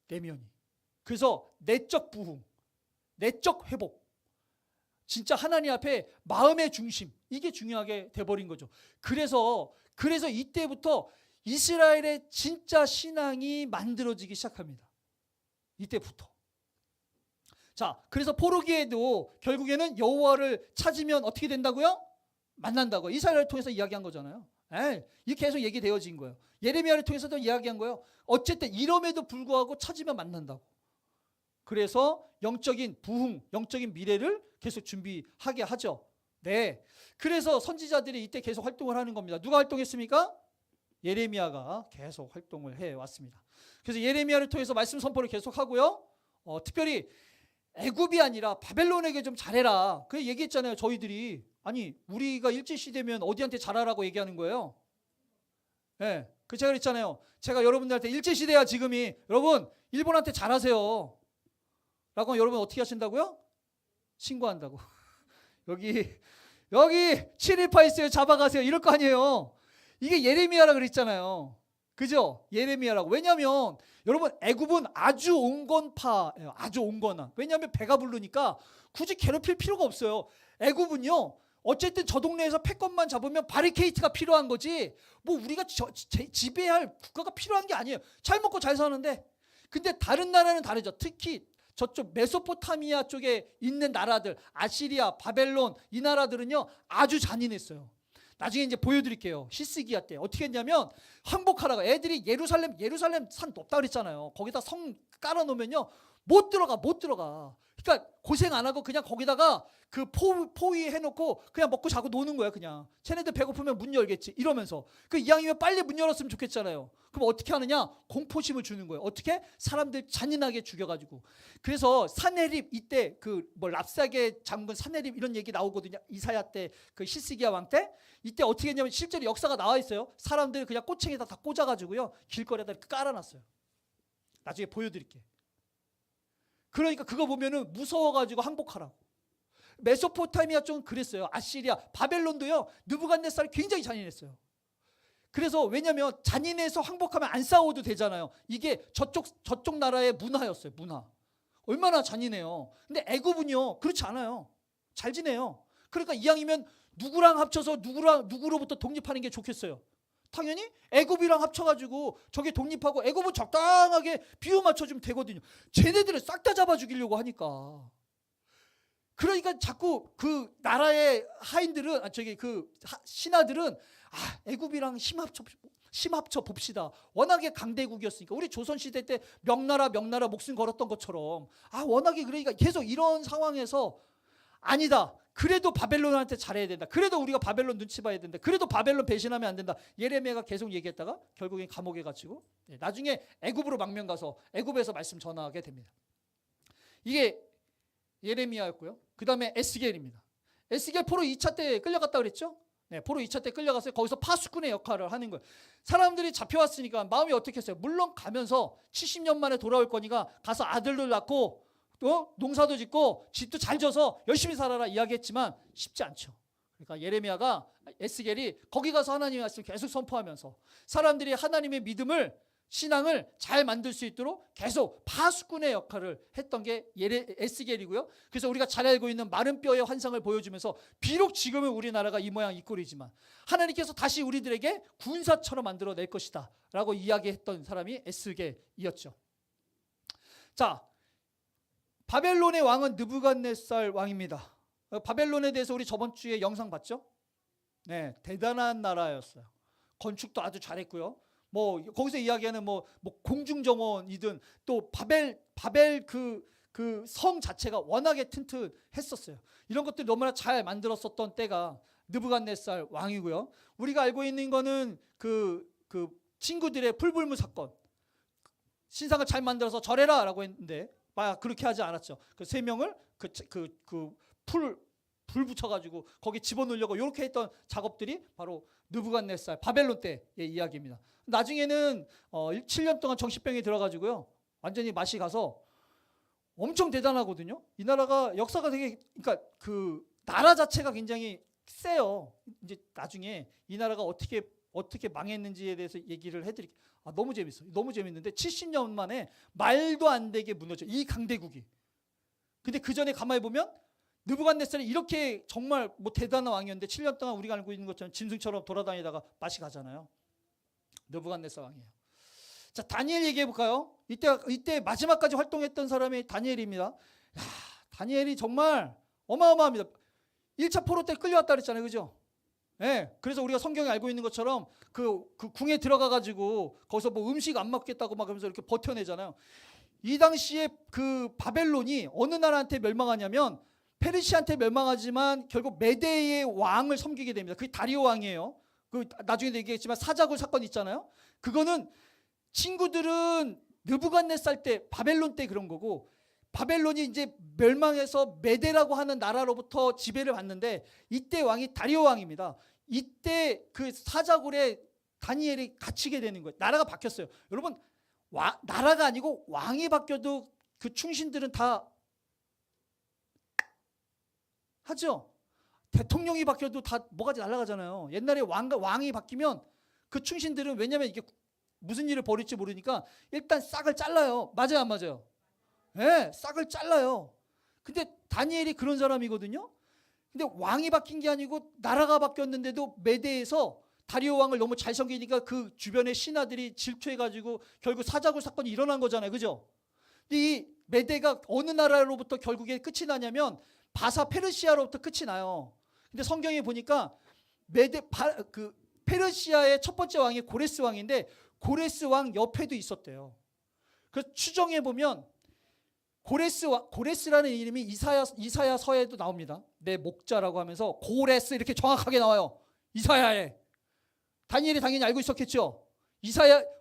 [SPEAKER 1] 내면이. 그래서 내적 부흥, 내적 회복, 진짜 하나님 앞에 마음의 중심, 이게 중요하게 돼버린 거죠. 그래서 이때부터 이스라엘의 진짜 신앙이 만들어지기 시작합니다. 이때부터. 자, 그래서 포로기에도 결국에는 여호와를 찾으면 어떻게 된다고요? 만난다고. 이스라엘을 통해서 이야기한 거잖아요. 이렇게 계속 얘기되어진 거예요. 예레미야를 통해서도 이야기한 거예요. 어쨌든 이럼에도 불구하고 찾으면 만난다고. 그래서 영적인 부흥, 영적인 미래를 계속 준비하게 하죠. 네. 그래서 선지자들이 이때 계속 활동을 하는 겁니다. 누가 활동했습니까? 예레미야가 계속 활동을 해왔습니다. 그래서 예레미야를 통해서 말씀 선포를 계속 하고요. 특별히 애굽이 아니라 바벨론에게 좀 잘해라. 그 얘기했잖아요. 저희들이. 아니, 우리가 일제시대면 어디한테 잘하라고 얘기하는 거예요? 네. 제가 그랬잖아요. 제가 여러분들한테 일제시대야 지금이. 여러분 일본한테 잘하세요. 라고 하면 여러분 어떻게 하신다고요? 신고한다고. 여기 718 있어요. 잡아가세요. 이럴 거 아니에요. 이게 예레미야라 그랬잖아요. 그죠? 예레미야라고. 왜냐하면 여러분 애굽은 아주 온건파예요. 아주 온건한. 왜냐하면 배가 부르니까 굳이 괴롭힐 필요가 없어요. 애굽은요. 어쨌든 저 동네에서 패권만 잡으면 바리케이트가 필요한 거지. 뭐 우리가 지배할 국가가 필요한 게 아니에요. 잘 먹고 잘 사는데. 근데 다른 나라는 다르죠. 특히 저쪽 메소포타미아 쪽에 있는 나라들, 아시리아, 바벨론 이 나라들은요 아주 잔인했어요. 나중에 이제 보여드릴게요. 히스기야 때 어떻게 했냐면 항복하라고. 애들이 예루살렘 산 높다 그랬잖아요. 거기다 성 깔아놓으면요 못 들어가. 그러니까 고생 안 하고 그냥 거기다가 그 포위 해놓고 그냥 먹고 자고 노는 거야. 그냥 쟤네들 배고프면 문 열겠지 이러면서. 그 이왕이면 빨리 문 열었으면 좋겠잖아요. 그럼 어떻게 하느냐? 공포심을 주는 거예요. 어떻게? 사람들 잔인하게 죽여가지고. 그래서 사네립 이때 랍사게 장군 사네립 이런 얘기 나오거든요. 이사야 때 그 히스기야 왕 때. 이때 어떻게 했냐면 실제로 역사가 나와 있어요. 사람들 그냥 꼬챙이다 다 꽂아가지고요 길거리에다 깔아놨어요. 나중에 보여드릴게. 그러니까 그거 보면은 무서워가지고 항복하라고. 메소포타미아 쪽은 그랬어요. 아시리아, 바벨론도요. 느부갓네살이 굉장히 잔인했어요. 그래서 왜냐하면 잔인해서 항복하면 안 싸워도 되잖아요. 이게 저쪽 나라의 문화였어요. 문화. 얼마나 잔인해요. 근데 애굽은요 그렇지 않아요. 잘 지내요. 그러니까 이왕이면 누구랑 합쳐서 누구로부터 독립하는 게 좋겠어요. 당연히 애굽이랑 합쳐가지고 저게 독립하고 애굽은 적당하게 비유 맞춰주면 되거든요. 쟤네들을 싹 다 잡아 죽이려고 하니까. 그러니까 자꾸 그 나라의 하인들은 신하들은 애굽이랑 힘 합쳐 봅시다. 워낙에 강대국이었으니까. 우리 조선시대 때 명나라 목숨 걸었던 것처럼 워낙에 그러니까 계속 이런 상황에서 아니다. 그래도 바벨론한테 잘해야 된다. 그래도 우리가 바벨론 눈치 봐야 된다. 그래도 바벨론 배신하면 안 된다. 예레미야가 계속 얘기했다가 결국엔 감옥에 갇히고 나중에 애굽으로 망명 가서 애굽에서 말씀 전하게 됩니다. 이게 예레미야였고요. 그 다음에 에스겔입니다. 에스겔 포로 2차 때 끌려갔다 그랬죠? 네, 포로 2차 때 끌려가서 거기서 파수꾼의 역할을 하는 거예요. 사람들이 잡혀왔으니까 마음이 어떻게 했어요? 물론 가면서 70년 만에 돌아올 거니까 가서 아들들 낳고 농사도 짓고 집도 잘 져서 열심히 살아라 이야기했지만 쉽지 않죠. 그러니까 예레미야가 에스겔이 거기 가서 하나님의 말씀을 계속 선포하면서 사람들이 하나님의 믿음을 신앙을 잘 만들 수 있도록 계속 파수꾼의 역할을 했던 게 에스겔이고요. 그래서 우리가 잘 알고 있는 마른 뼈의 환상을 보여주면서 비록 지금은 우리나라가 이 모양 이 꼴이지만 하나님께서 다시 우리들에게 군사처럼 만들어낼 것이다 라고 이야기했던 사람이 에스겔이었죠. 자, 바벨론의 왕은 느부갓네살 왕입니다. 바벨론에 대해서 우리 저번 주에 영상 봤죠? 네, 대단한 나라였어요. 건축도 아주 잘했고요. 뭐 거기서 이야기하는 뭐 공중정원이든 또 바벨 그 성 자체가 워낙에 튼튼했었어요. 이런 것들 너무나 잘 만들었었던 때가 느부갓네살 왕이고요. 우리가 알고 있는 거는 그 친구들의 풀불무 사건. 신상을 잘 만들어서 절해라라고 했는데 그렇게 하지 않았죠. 그 세 명을 불 붙여가지고 거기 집어넣으려고 이렇게 했던 작업들이 바로 느부갓네살 바벨론 때의 이야기입니다. 나중에는 7년 동안 정신병이 들어가지고요, 완전히 맛이 가서 엄청 대단하거든요. 이 나라가 역사가 되게, 그러니까 그 나라 자체가 굉장히 세요. 이제 나중에 이 나라가 어떻게 망했는지에 대해서 얘기를 해드릴게요. 너무 재밌어요. 너무 재밌는데 70년 만에 말도 안 되게 무너져, 이 강대국이. 근데 그 전에 가만히 보면 느부갓네살이 이렇게 정말 뭐 대단한 왕이었는데 7년 동안 우리가 알고 있는 것처럼 짐승처럼 돌아다니다가 맛이 가잖아요. 느부갓네살 왕이에요. 자, 다니엘 얘기해 볼까요? 이때 마지막까지 활동했던 사람이 다니엘입니다. 야, 다니엘이 정말 어마어마합니다. 1차 포로 때 끌려왔다 그랬잖아요. 그죠? 네, 그래서 우리가 성경에 알고 있는 것처럼 그 궁에 들어가 가지고 거기서 뭐 음식 안 먹겠다고 막 그러면서 이렇게 버텨내잖아요. 이 당시에 그 바벨론이 어느 나라한테 멸망하냐면 페르시아한테 멸망하지만 결국 메대의 왕을 섬기게 됩니다. 그게 다리오 왕이에요. 그 나중에도 얘기했지만 사자굴 사건 있잖아요. 그거는 친구들은 느부갓네살 때 바벨론 때 그런 거고, 바벨론이 이제 멸망해서 메대라고 하는 나라로부터 지배를 받는데 이때 왕이 다리오 왕입니다. 이때 그 사자굴에 다니엘이 갇히게 되는 거예요. 나라가 바뀌었어요. 여러분, 나라가 아니고 왕이 바뀌어도 그 충신들은 다 하죠. 대통령이 바뀌어도 다 뭐가지 날아가잖아요. 옛날에 왕이 바뀌면 그 충신들은, 왜냐면 이게 무슨 일을 벌일지 모르니까 일단 싹을 잘라요. 맞아요, 안 맞아요? 네, 싹을 잘라요. 근데 다니엘이 그런 사람이거든요. 근데 왕이 바뀐 게 아니고 나라가 바뀌었는데도 메대에서 다리오 왕을 너무 잘 섬기니까 그 주변의 신하들이 질투해가지고 결국 사자굴 사건이 일어난 거잖아요. 그죠? 근데 이 메대가 어느 나라로부터 결국에 끝이 나냐면 바사 페르시아로부터 끝이 나요. 근데 성경에 보니까 페르시아의 첫 번째 왕이 고레스 왕인데 고레스 왕 옆에도 있었대요. 그래서 추정해 보면 고레스라는 이름이 이사야서에도 나옵니다. 내 목자라고 하면서 고레스 이렇게 정확하게 나와요. 이사야에. 다니엘이 당연히 알고 있었겠죠.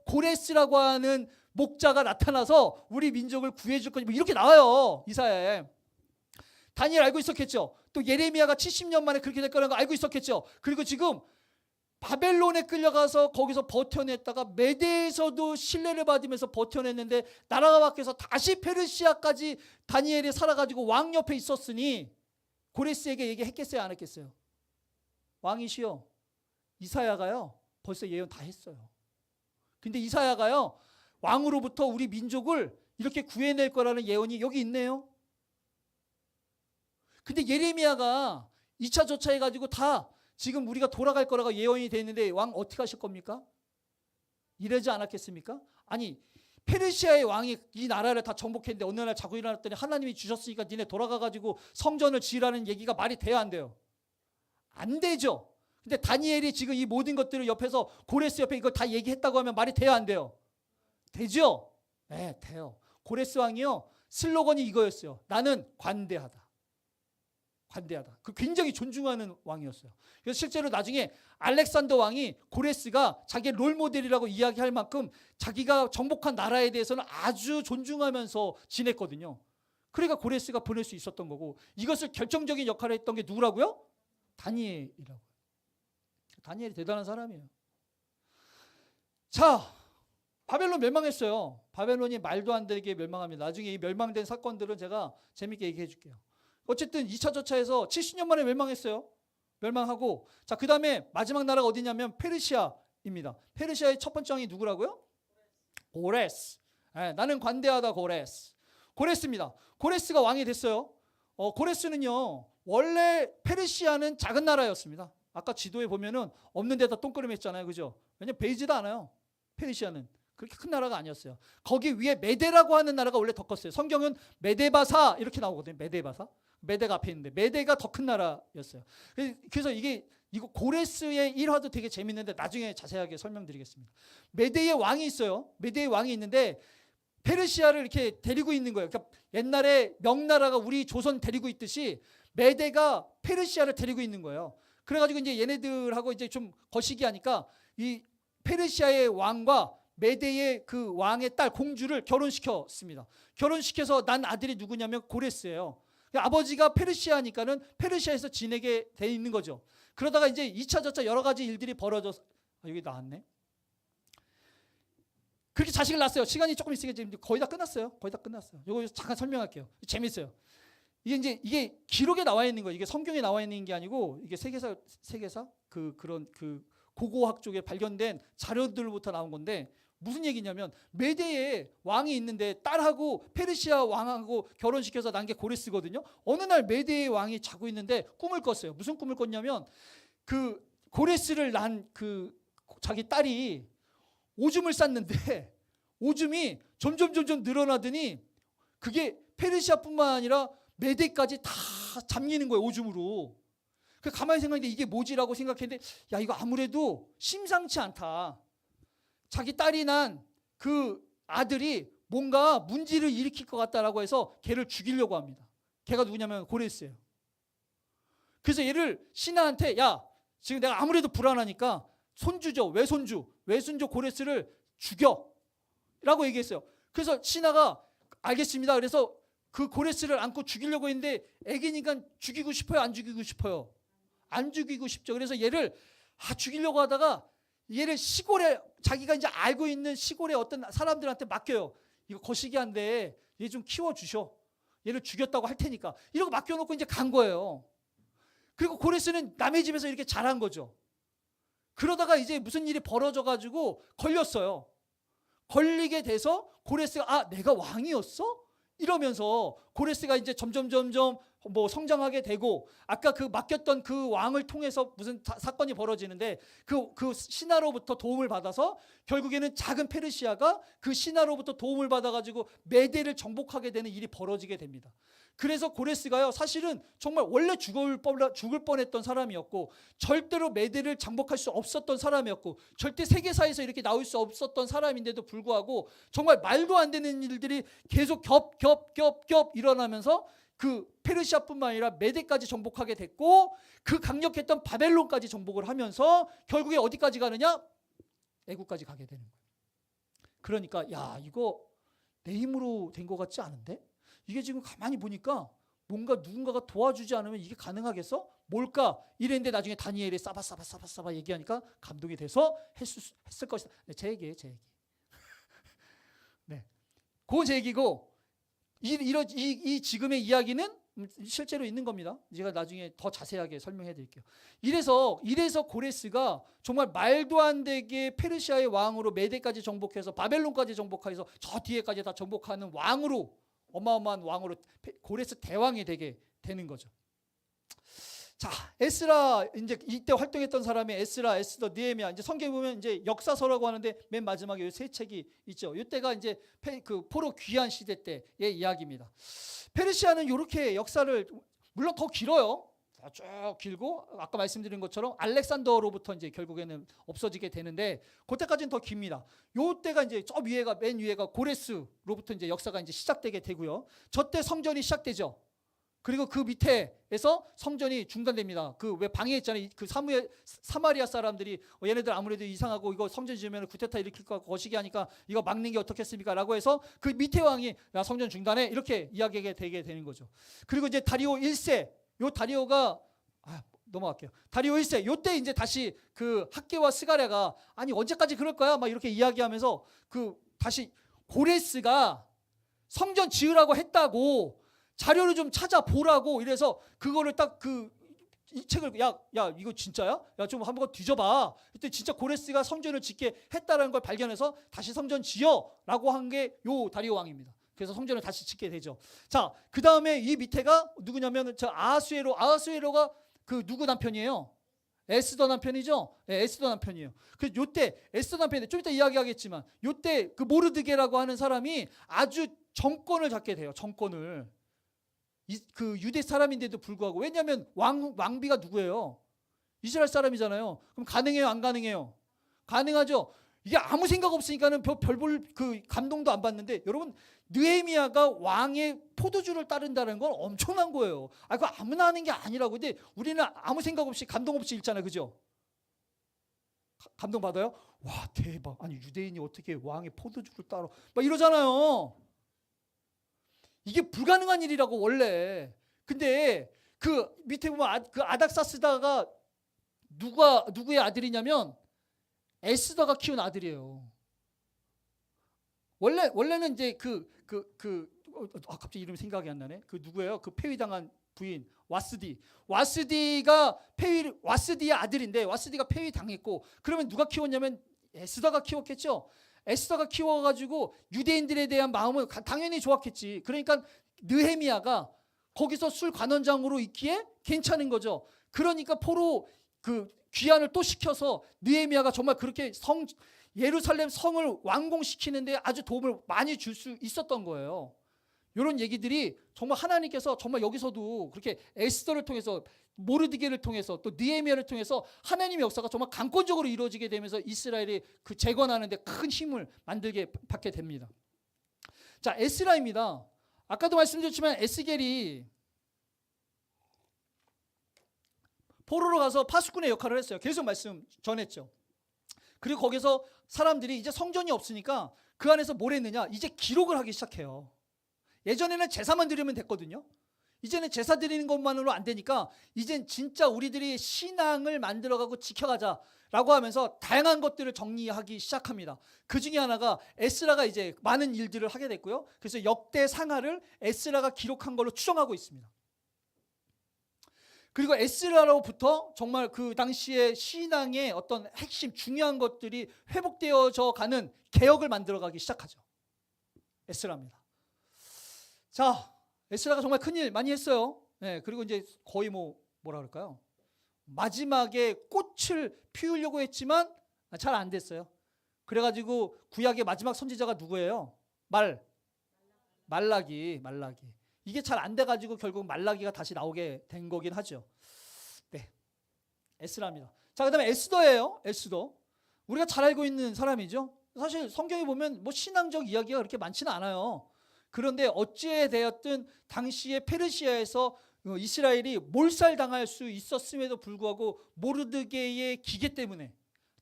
[SPEAKER 1] 고레스라고 하는 목자가 나타나서 우리 민족을 구해줄 거니, 뭐 이렇게 나와요. 이사야에. 다니엘 알고 있었겠죠. 또 예레미야가 70년 만에 그렇게 될 거라는 거 알고 있었겠죠. 그리고 지금 바벨론에 끌려가서 거기서 버텨냈다가 메대에서도 신뢰를 받으면서 버텨냈는데 나라가 바뀌어서 다시 페르시아까지 다니엘이 살아가지고 왕 옆에 있었으니 고레스에게 얘기했겠어요, 안 했겠어요? 왕이시여, 이사야가요 벌써 예언 다 했어요. 근데 이사야가요 왕으로부터 우리 민족을 이렇게 구해낼 거라는 예언이 여기 있네요. 근데 예레미야가 2차 조차해가지고 다 지금 우리가 돌아갈 거라고 예언이 돼 있는데 왕 어떻게 하실 겁니까? 이러지 않았겠습니까? 아니, 페르시아의 왕이 이 나라를 다 정복했는데 어느 날 자고 일어났더니 하나님이 주셨으니까 니네 돌아가가지고 성전을 지으라는 얘기가 말이 돼야 안 돼요? 안 되죠. 근데 다니엘이 지금 이 모든 것들을 옆에서 고레스 옆에 이거 다 얘기했다고 하면 말이 돼야 안 돼요? 되죠? 네, 돼요. 고레스 왕이요 슬로건이 이거였어요. 나는 관대하다. 관대하다. 그 굉장히 존중하는 왕이었어요. 그래서 실제로 나중에 알렉산더 왕이 고레스가 자기의 롤모델이라고 이야기할 만큼 자기가 정복한 나라에 대해서는 아주 존중하면서 지냈거든요. 그러니까 고레스가 보낼 수 있었던 거고, 이것을 결정적인 역할을 했던 게 누구라고요? 다니엘이라고. 다니엘이 대단한 사람이에요. 자, 바벨론 멸망했어요. 바벨론이 말도 안 되게 멸망합니다. 나중에 이 멸망된 사건들은 제가 재밌게 얘기해 줄게요. 어쨌든 2차 전차에서 70년 만에 멸망했어요. 멸망하고, 자, 그 다음에 마지막 나라가 어디냐면 페르시아입니다. 페르시아의 첫 번째 왕이 누구라고요? 고레스. 네, 나는 관대하다 고레스입니다. 고레스가 왕이 됐어요. 고레스는요 원래 페르시아는 작은 나라였습니다. 아까 지도에 보면은 없는 데다 동그라미 했잖아요. 그죠? 왜냐면 베이지도 않아요. 페르시아는. 그렇게 큰 나라가 아니었어요. 거기 위에 메데라고 하는 나라가 원래 더 컸어요. 성경은 메데바사 이렇게 나오거든요. 메데바사. 메데가 앞에 있는데 메데가 더 큰 나라였어요. 그래서 이거 고레스의 일화도 되게 재밌는데 나중에 자세하게 설명드리겠습니다. 메데의 왕이 있어요. 메데의 왕이 있는데 페르시아를 이렇게 데리고 있는 거예요. 그러니까 옛날에 명나라가 우리 조선 데리고 있듯이 메데가 페르시아를 데리고 있는 거예요. 그래가지고 이제 얘네들하고 이제 좀 거시기 하니까 이 페르시아의 왕과 메데의 그 왕의 딸 공주를 결혼시켰습니다. 결혼시켜서 난 아들이 누구냐면 고레스예요. 아버지가 페르시아니까는 페르시아에서 지내게 돼 있는 거죠. 그러다가 이제 2차 저차 여러 가지 일들이 벌어져서 여기 나왔네. 그렇게 자식을 낳았어요. 시간이 조금 있으니까 지금 거의 다 끝났어요. 거의 다 끝났어요. 이거 잠깐 설명할게요. 재밌어요. 이게 기록에 나와 있는 거예요. 이게 성경에 나와 있는 게 아니고 이게 세계사 그런 고고학 쪽에 발견된 자료들부터 나온 건데 무슨 얘기냐면 메데에 왕이 있는데 딸하고 페르시아 왕하고 결혼시켜서 난 게 고레스거든요. 어느 날 메데의 왕이 자고 있는데 꿈을 꿨어요. 무슨 꿈을 꿨냐면 그 고레스를 난 그 자기 딸이 오줌을 쌌는데 오줌이 점점 늘어나더니 그게 페르시아뿐만 아니라 메데까지 다 잠기는 거예요. 오줌으로. 그 가만히 생각했는데 이게 뭐지라고 생각했는데 야 이거 아무래도 심상치 않다. 자기 딸이 난 그 아들이 뭔가 문제를 일으킬 것 같다라고 해서 걔를 죽이려고 합니다. 걔가 누구냐면 고레스예요. 그래서 얘를 신하한테 야 지금 내가 아무래도 불안하니까 손주죠. 외손주 고레스를 죽여라고 얘기했어요. 그래서 신하가 알겠습니다. 그래서 그 고레스를 안고 죽이려고 했는데 애기니까 죽이고 싶어요? 안 죽이고 싶어요? 안 죽이고 싶죠. 그래서 얘를 죽이려고 하다가 얘를 시골에 자기가 이제 알고 있는 시골의 어떤 사람들한테 맡겨요. 이거 거시기한데 얘 좀 키워주셔. 얘를 죽였다고 할 테니까. 이러고 맡겨놓고 이제 간 거예요. 그리고 고레스는 남의 집에서 이렇게 자란 거죠. 그러다가 이제 무슨 일이 벌어져가지고 걸렸어요. 걸리게 돼서 고레스가 내가 왕이었어? 이러면서 고레스가 이제 점점 뭐 성장하게 되고 아까 그 맡겼던 그 왕을 통해서 무슨 사건이 벌어지는데 그 신하로부터 도움을 받아서 결국에는 작은 페르시아가 그 신하로부터 도움을 받아가지고 메데를 정복하게 되는 일이 벌어지게 됩니다. 그래서 고레스가요 사실은 정말 원래 죽을 뻔했던 사람이었고 절대로 메데를 정복할 수 없었던 사람이었고 절대 세계사에서 이렇게 나올 수 없었던 사람인데도 불구하고 정말 말도 안 되는 일들이 계속 겹 일어나면서 그 페르시아뿐만 아니라 메데까지 정복하게 됐고 그 강력했던 바벨론까지 정복을 하면서 결국에 어디까지 가느냐? 애국까지 가게 되는 거예요. 그러니까 야 이거 내 힘으로 된 것 같지 않은데? 이게 지금 가만히 보니까 뭔가 누군가가 도와주지 않으면 이게 가능하겠어? 뭘까? 이랬는데 나중에 다니엘이 싸바 얘기하니까 감동이 돼서 했을 것이다. 네, 제 얘기예요. 네, 그건 제 얘기고 이 지금의 이야기는 실제로 있는 겁니다. 제가 나중에 더 자세하게 설명해 드릴게요. 이래서 고레스가 정말 말도 안 되게 페르시아의 왕으로 메데까지 정복해서 바벨론까지 정복해서 저 뒤에까지 다 정복하는 왕으로 어마어마한 왕으로 고레스 대왕이 되게 되는 거죠. 자, 에스라 이제 이때 활동했던 사람이 에스라, 에스더, 느헤미야. 이제 성경에 보면 이제 역사서라고 하는데 맨 마지막에 이 세 책이 있죠. 이때가 이제 그 포로 귀환 시대 때의 이야기입니다. 페르시아는 이렇게 역사를 물론 더 길어요. 쭉 길고 아까 말씀드린 것처럼 알렉산더로부터 이제 결국에는 없어지게 되는데 그때까지는 더 깁니다. 요때가 이제 저 위에가 맨 위에가 고레스로부터 이제 역사가 이제 시작되게 되고요. 저때 성전이 시작되죠. 그리고 그 밑에에서 성전이 중단됩니다. 그 왜 방해했잖아요. 그 사마리아 사람들이 얘네들 아무래도 이상하고 이거 성전 지으면 구테타 일으킬 거 거시기 하니까 이거 막는 게 어떻겠습니까? 라고 해서 그 밑에 왕이 야 성전 중단해 이렇게 이야기하게 되게 되는 거죠. 그리고 이제 다리오 1세 요 다리오가 넘어갈게요. 다리오 1세 요때 이제 다시 그 학개와 스가랴가 아니 언제까지 그럴 거야? 막 이렇게 이야기하면서 그 다시 고레스가 성전 지으라고 했다고 자료를 좀 찾아보라고 이래서 그거를 딱 이 책을 야 이거 진짜야? 야 좀 한번 뒤져봐. 그때 진짜 고레스가 성전을 짓게 했다라는 걸 발견해서 다시 성전 지어라고 한 게 요 다리오 왕입니다. 그래서 성전을 다시 짓게 되죠. 자, 그 다음에 이 밑에가 누구냐면 저 아하수에로가 그 누구 남편이에요? 에스더 남편이죠. 네, 에스더 남편이에요. 그 요때 에스더 남편인데 좀 이따 이야기하겠지만 요때 그 모르드게라고 하는 사람이 아주 정권을 잡게 돼요. 정권을. 그 유대 사람인데도 불구하고 왜냐하면 왕비가 누구예요? 이스라엘 사람이잖아요. 그럼 가능해요? 안 가능해요? 가능하죠. 이게 아무 생각 없으니까는 별 볼 그 감동도 안 받는데 여러분 느헤미야가 왕의 포도주를 따른다는 건 엄청난 거예요. 아, 그거 아무나 하는 게 아니라고. 근데 우리는 아무 생각 없이 감동 없이 읽잖아요. 그죠? 감동 받아요? 와, 대박. 아니, 유대인이 어떻게 왕의 포도주를 따라 막 이러잖아요. 이게 불가능한 일이라고 원래. 근데 그 밑에 보면 그 아닥사스다가 누구의 아들이냐면 에스더가 키운 아들이에요. 원래는 이제 갑자기 이름이 생각이 안 나네. 그 누구예요? 그 폐위당한 부인 와스디의 아들인데 와스디가 폐위당했고 그러면 누가 키웠냐면 에스더가 키웠겠죠. 에스더가 키워가지고 유대인들에 대한 마음은 당연히 좋았겠지. 그러니까 느헤미야가 거기서 술 관원장으로 있기에 괜찮은 거죠. 그러니까 포로 그 귀환을 또 시켜서 느헤미야가 정말 그렇게 예루살렘 성을 완공시키는데 아주 도움을 많이 줄 수 있었던 거예요. 이런 얘기들이 정말 하나님께서 정말 여기서도 그렇게 에스더를 통해서 모르드게를 통해서 또 느헤미야를 통해서 하나님의 역사가 정말 강권적으로 이루어지게 되면서 이스라엘이 그 재건하는 데 큰 힘을 받게 됩니다. 자, 에스라입니다. 아까도 말씀드렸지만 에스겔이 포로로 가서 파수꾼의 역할을 했어요. 계속 말씀 전했죠. 그리고 거기서 사람들이 이제 성전이 없으니까 그 안에서 뭘 했느냐? 이제 기록을 하기 시작해요. 예전에는 제사만 드리면 됐거든요. 이제는 제사 드리는 것만으로 안 되니까 이젠 진짜 우리들이 신앙을 만들어가고 지켜가자라고 하면서 다양한 것들을 정리하기 시작합니다. 그 중에 하나가 에스라가 이제 많은 일들을 하게 됐고요. 그래서 역대 상하를 에스라가 기록한 걸로 추정하고 있습니다. 그리고 에스라로부터 정말 그 당시에 신앙의 어떤 핵심 중요한 것들이 회복되어져 가는 개혁을 만들어가기 시작하죠. 에스라입니다. 자, 에스라가 정말 큰일 많이 했어요. 네, 그리고 이제 거의 뭐라 그럴까요? 마지막에 꽃을 피우려고 했지만 잘 안 됐어요. 그래가지고 구약의 마지막 선지자가 누구예요? 말라기. 이게 잘 안 돼가지고 결국 말라기가 다시 나오게 된 거긴 하죠. 네, 에스라입니다. 자, 그다음에 에스더예요. 에스더. 우리가 잘 알고 있는 사람이죠. 사실 성경에 보면 신앙적 이야기가 그렇게 많지는 않아요. 그런데 어찌에 되었든 당시에 페르시아에서 이스라엘이 몰살당할 수 있었음에도 불구하고 모르드게의 기계 때문에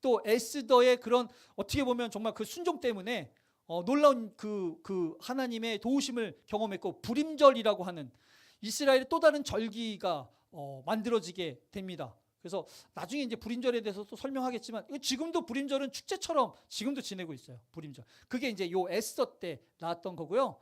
[SPEAKER 1] 또 에스더의 그런 어떻게 보면 정말 그 순종 때문에 놀라운 그 하나님의 도우심을 경험했고 불임절이라고 하는 이스라엘의 또 다른 절기가 만들어지게 됩니다. 그래서 나중에 이제 불임절에 대해서 또 설명하겠지만 지금도 불임절은 축제처럼 지금도 지내고 있어요. 불임절. 그게 이제 요 에스더 때 나왔던 거고요.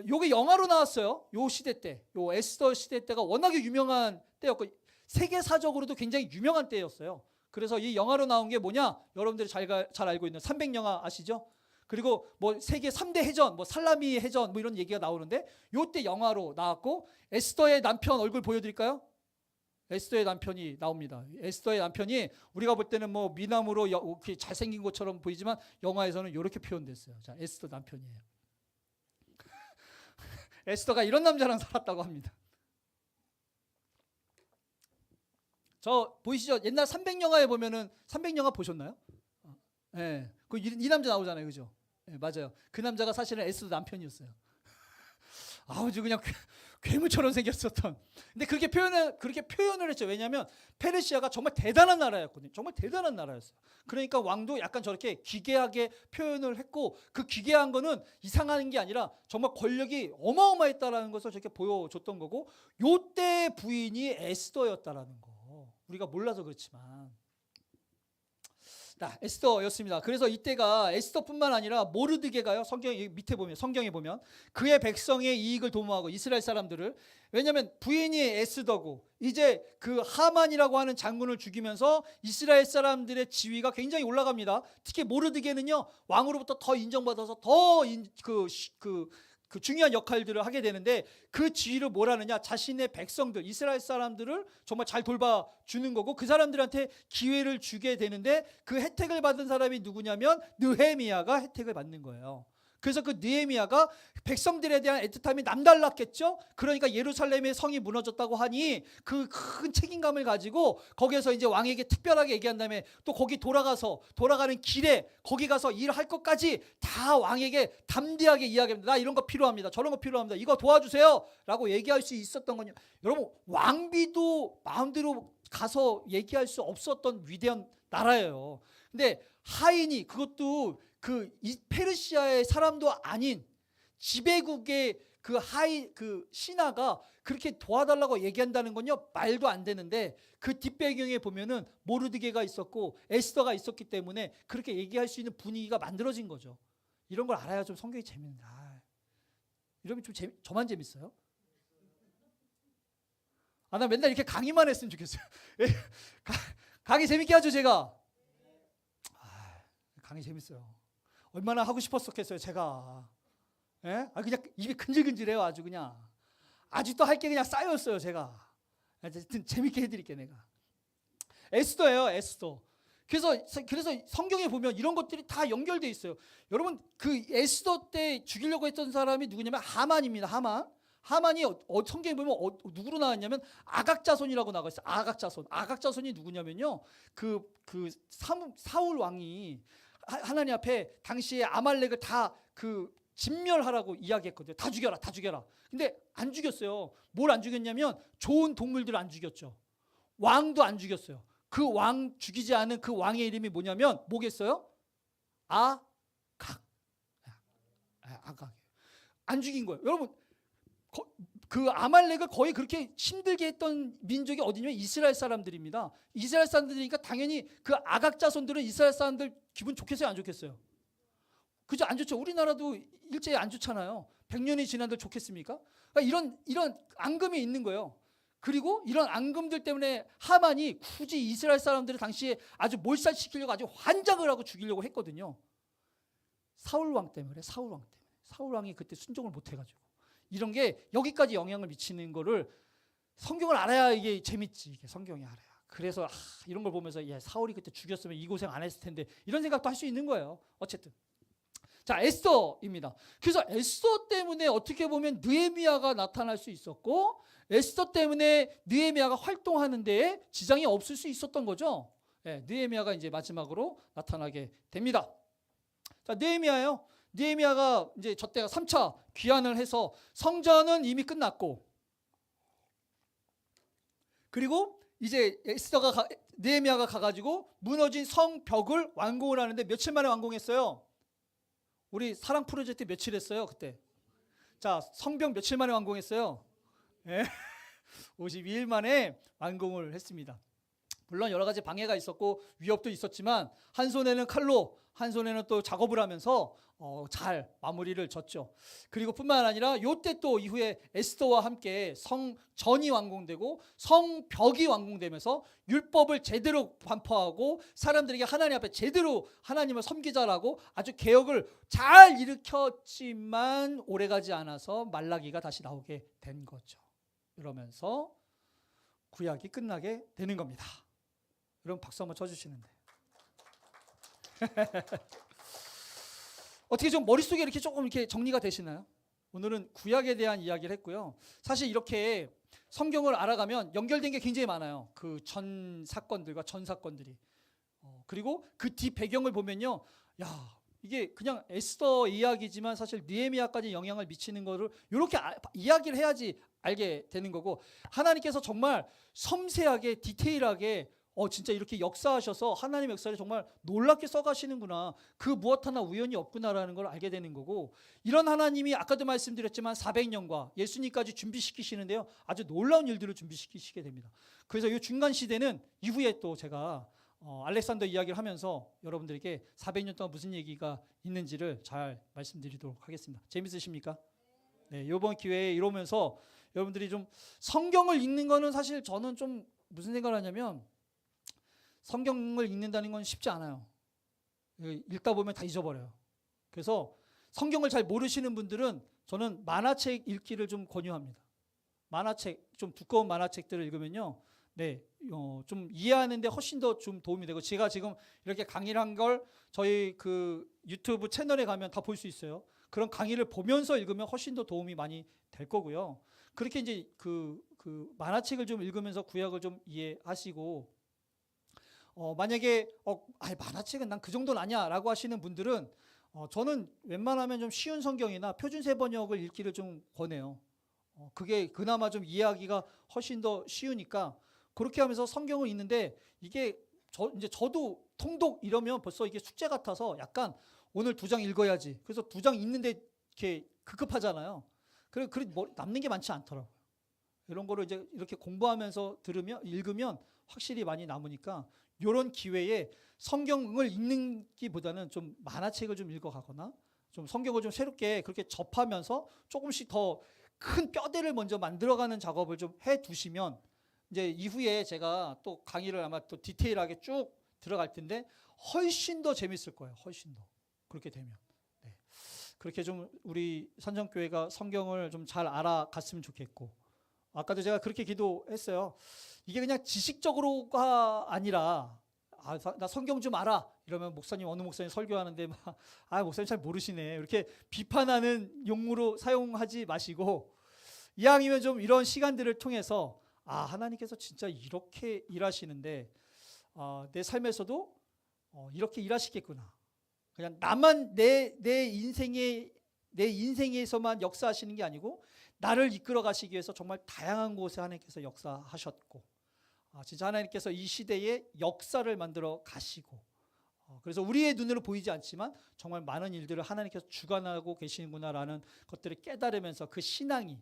[SPEAKER 1] 요게 영화로 나왔어요. 요 시대 때. 요 에스더 시대 때가 워낙에 유명한 때였고 세계사적으로도 굉장히 유명한 때였어요. 그래서 이 영화로 나온 게 뭐냐? 여러분들이 잘 알고 있는 300영화 아시죠? 그리고 세계 3대 해전, 살라미 해전 이런 얘기가 나오는데 요때 영화로 나왔고 에스더의 남편 얼굴 보여드릴까요? 에스더의 남편이 나옵니다. 에스더의 남편이 우리가 볼 때는 미남으로 이렇게 잘생긴 것처럼 보이지만 영화에서는 이렇게 표현됐어요. 자, 에스더 남편이에요. 에스더가 이런 남자랑 살았다고 합니다. 저 보이시죠? 옛날 300영화에 보면은 300영화 보셨나요? 네, 이 남자 나오잖아요, 그죠? 네, 맞아요. 그 남자가 사실은 에스더 남편이었어요. 아주 그냥 괴물처럼 생겼었던. 근데 그렇게 표현을 했죠. 왜냐하면 페르시아가 정말 대단한 나라였거든요. 정말 대단한 나라였어요. 그러니까 왕도 약간 저렇게 기괴하게 표현을 했고 그 기괴한 거는 이상한 게 아니라 정말 권력이 어마어마했다라는 것을 저렇게 보여줬던 거고 요때 부인이 에스더였다라는 거. 우리가 몰라서 그렇지만. 에스더였습니다. 그래서 이때가 에스더뿐만 아니라 모르드게가요. 성경에 보면 그의 백성의 이익을 도모하고 이스라엘 사람들을 왜냐하면 부인이 에스더고 이제 그 하만이라고 하는 장군을 죽이면서 이스라엘 사람들의 지위가 굉장히 올라갑니다. 특히 모르드게는요 왕으로부터 더 인정받아서 더 그 중요한 역할들을 하게 되는데 그 지위를 뭐라느냐? 자신의 백성들, 이스라엘 사람들을 정말 잘 돌봐주는 거고 그 사람들한테 기회를 주게 되는데 그 혜택을 받은 사람이 누구냐면 느헤미야가 혜택을 받는 거예요. 그래서 그 느헤미야가 백성들에 대한 애틋함이 남달랐겠죠. 그러니까 예루살렘의 성이 무너졌다고 하니 그 큰 책임감을 가지고 거기에서 이제 왕에게 특별하게 얘기한 다음에 또 거기 돌아가는 길에 거기 가서 일할 것까지 다 왕에게 담대하게 이야기합니다. 나 이런 거 필요합니다. 저런 거 필요합니다. 이거 도와주세요 라고 얘기할 수 있었던 거냐. 여러분, 왕비도 마음대로 가서 얘기할 수 없었던 위대한 나라예요. 근데 하인이, 그것도 이 페르시아의 사람도 아닌 지배국의 그 신하가 그렇게 도와달라고 얘기한다는 건요, 말도 안 되는데 그 뒷배경에 보면은 모르드게가 있었고 에스더가 있었기 때문에 그렇게 얘기할 수 있는 분위기가 만들어진 거죠. 이런 걸 알아야 좀 성경이 재밌는데, 이러면 좀 저만 재밌어요? 나 맨날 이렇게 강의만 했으면 좋겠어요. 강의 재밌게 하죠, 제가. 강의 재밌어요. 얼마나 하고 싶었겠어요, 제가. 예? 그냥 입이 근질근질해요, 아주 그냥. 아직도 할 게 그냥 쌓였어요, 제가. 하여튼 재밌게 해드릴게, 내가. 에스더예요, 에스더. 그래서 성경에 보면 이런 것들이 다 연결돼 있어요. 여러분, 그 에스더 때 죽이려고 했던 사람이 누구냐면 하만입니다. 하만이 성경에 보면 누구로 나왔냐면 아각자손이라고 나와 있어요. 아각자손이 누구냐면요, 사울 왕이 하나님 앞에 당시에 아말렉을 다 진멸하라고 이야기했거든요. 다 죽여라. 근데 안 죽였어요. 뭘 안 죽였냐면 좋은 동물들을 안 죽였죠. 왕도 안 죽였어요. 그 왕 죽이지 않은 그 왕의 이름이 뭐겠어요? 아각. 안 죽인 거예요. 여러분, 그 아말렉을 거의 그렇게 힘들게 했던 민족이 어디냐면 이스라엘 사람들입니다. 이스라엘 사람들이니까 당연히 그 아각 자손들은 이스라엘 사람들 기분 좋겠어요, 안 좋겠어요? 그죠? 안 좋죠. 우리나라도 일제히 안 좋잖아요. 100년이 지난들 좋겠습니까? 그러니까 이런 앙금이 있는 거예요. 그리고 이런 앙금들 때문에 하만이 굳이 이스라엘 사람들을 당시에 아주 몰살시키려고 아주 환장을 하고 죽이려고 했거든요. 사울 왕 때문에. 사울 왕이 그때 순종을 못 해가지고. 이런 게 여기까지 영향을 미치는 거를 성경을 알아야 이게 재밌지. 이게 성경이 알아야. 그래서 이런 걸 보면서 사울이 그때 죽였으면 이 고생 안 했을 텐데 이런 생각도 할 수 있는 거예요. 어쨌든. 자, 에스더입니다. 그래서 에스더 때문에 어떻게 보면 느헤미야가 나타날 수 있었고 에스더 때문에 느헤미야가 활동하는 데에 지장이 없을 수 있었던 거죠. 느헤미야가 이제 마지막으로 나타나게 됩니다. 자, 느헤미야가 이제 저때가 3차 귀환을 해서 성전은 이미 끝났고, 그리고 이제 느헤미야가 가가지고 무너진 성벽을 완공을 하는데 며칠 만에 완공했어요? 우리 사랑 프로젝트 며칠 했어요, 그때? 자, 성벽 며칠 만에 완공했어요? 52일 만에 완공을 했습니다. 물론 여러 가지 방해가 있었고 위협도 있었지만 한 손에는 칼로 한 손에는 또 작업을 하면서 잘 마무리를 졌죠. 그리고 뿐만 아니라 요때 또 이후에 에스더와 함께 성전이 완공되고 성벽이 완공되면서 율법을 제대로 반포하고 사람들에게 하나님 앞에 제대로 하나님을 섬기자라고 아주 개혁을 잘 일으켰지만 오래가지 않아서 말라기가 다시 나오게 된 거죠. 이러면서 구약이 끝나게 되는 겁니다. 여러분 박수 한번 쳐주시는데 어떻게 좀 머릿속에 이렇게 조금 이렇게 정리가 되시나요? 오늘은 구약에 대한 이야기를 했고요. 사실 이렇게 성경을 알아가면 연결된 게 굉장히 많아요. 그 전 사건들과 전 사건들이. 그리고 그 뒤 배경을 보면요, 이게 그냥 에스더 이야기지만 사실 느헤미야까지 영향을 미치는 거를 이렇게 이야기를 해야지 알게 되는 거고, 하나님께서 정말 섬세하게 디테일하게 진짜 이렇게 역사하셔서 하나님의 역사를 정말 놀랍게 써가시는구나, 그 무엇 하나 우연이 없구나라는 걸 알게 되는 거고, 이런 하나님이 아까도 말씀드렸지만 400년과 예수님까지 준비시키시는데요, 아주 놀라운 일들을 준비시키시게 됩니다. 그래서 이 중간 시대는 이후에 또 제가 알렉산더 이야기를 하면서 여러분들에게 400년 동안 무슨 얘기가 있는지를 잘 말씀드리도록 하겠습니다. 재밌으십니까? 네, 이번 기회에 이러면서 여러분들이 좀 성경을 읽는 거는 사실 저는 좀 무슨 생각을 하냐면, 성경을 읽는다는 건 쉽지 않아요. 읽다 보면 다 잊어버려요. 그래서 성경을 잘 모르시는 분들은 저는 만화책 읽기를 좀 권유합니다. 만화책, 좀 두꺼운 만화책들을 읽으면요, 네, 좀 이해하는데 훨씬 더 좀 도움이 되고, 제가 지금 이렇게 강의를 한 걸 저희 그 유튜브 채널에 가면 다 볼 수 있어요. 그런 강의를 보면서 읽으면 훨씬 더 도움이 많이 될 거고요. 그렇게 이제 그 만화책을 좀 읽으면서 구약을 좀 이해하시고, 만약에 만화책은 난 그 정도는 아니야라고 하시는 분들은 저는 웬만하면 좀 쉬운 성경이나 표준세 번역을 읽기를 좀 권해요. 그게 그나마 좀 이해하기가 훨씬 더 쉬우니까 그렇게 하면서 성경을 읽는데, 이게 이제 저도 통독 이러면 벌써 이게 숙제 같아서 약간 오늘 2장 읽어야지. 그래서 2장 읽는데 이렇게 급급하잖아요. 그래 남는 게 많지 않더라고요. 이런 거를 이제 이렇게 공부하면서 읽으면 확실히 많이 남으니까, 이런 기회에 성경을 읽는기보다는 좀 만화책을 좀 읽어가거나 좀 성경을 좀 새롭게 그렇게 접하면서 조금씩 더 큰 뼈대를 먼저 만들어가는 작업을 좀 해두시면, 이제 이후에 제가 또 강의를 아마 또 디테일하게 쭉 들어갈 텐데 훨씬 더 재밌을 거예요. 훨씬 더. 그렇게 되면. 네. 그렇게 좀 우리 산정교회가 성경을 좀 잘 알아갔으면 좋겠고, 아까도 제가 그렇게 기도했어요. 이게 그냥 지식적으로가 아니라, 나 성경 좀 알아 이러면 어느 목사님 설교하는데 막 목사님 잘 모르시네 이렇게 비판하는 용어로 사용하지 마시고, 이왕이면 좀 이런 시간들을 통해서 하나님께서 진짜 이렇게 일하시는데 내 삶에서도 이렇게 일하시겠구나. 그냥 나만 내 인생에서만 역사하시는 게 아니고 나를 이끌어 가시기 위해서 정말 다양한 곳에 하나님께서 역사하셨고, 진짜 하나님께서 이 시대에 역사를 만들어 가시고, 그래서 우리의 눈으로 보이지 않지만 정말 많은 일들을 하나님께서 주관하고 계시는구나라는 것들을 깨달으면서 그 신앙이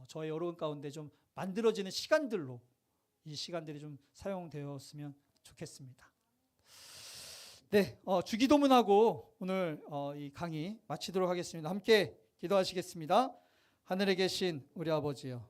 [SPEAKER 1] 저의 여러분 가운데 좀 만들어지는 시간들로 이 시간들이 좀 사용되었으면 좋겠습니다. 네, 주기도문하고 오늘 이 강의 마치도록 하겠습니다. 함께 기도하시겠습니다. 하늘에 계신 우리 아버지여,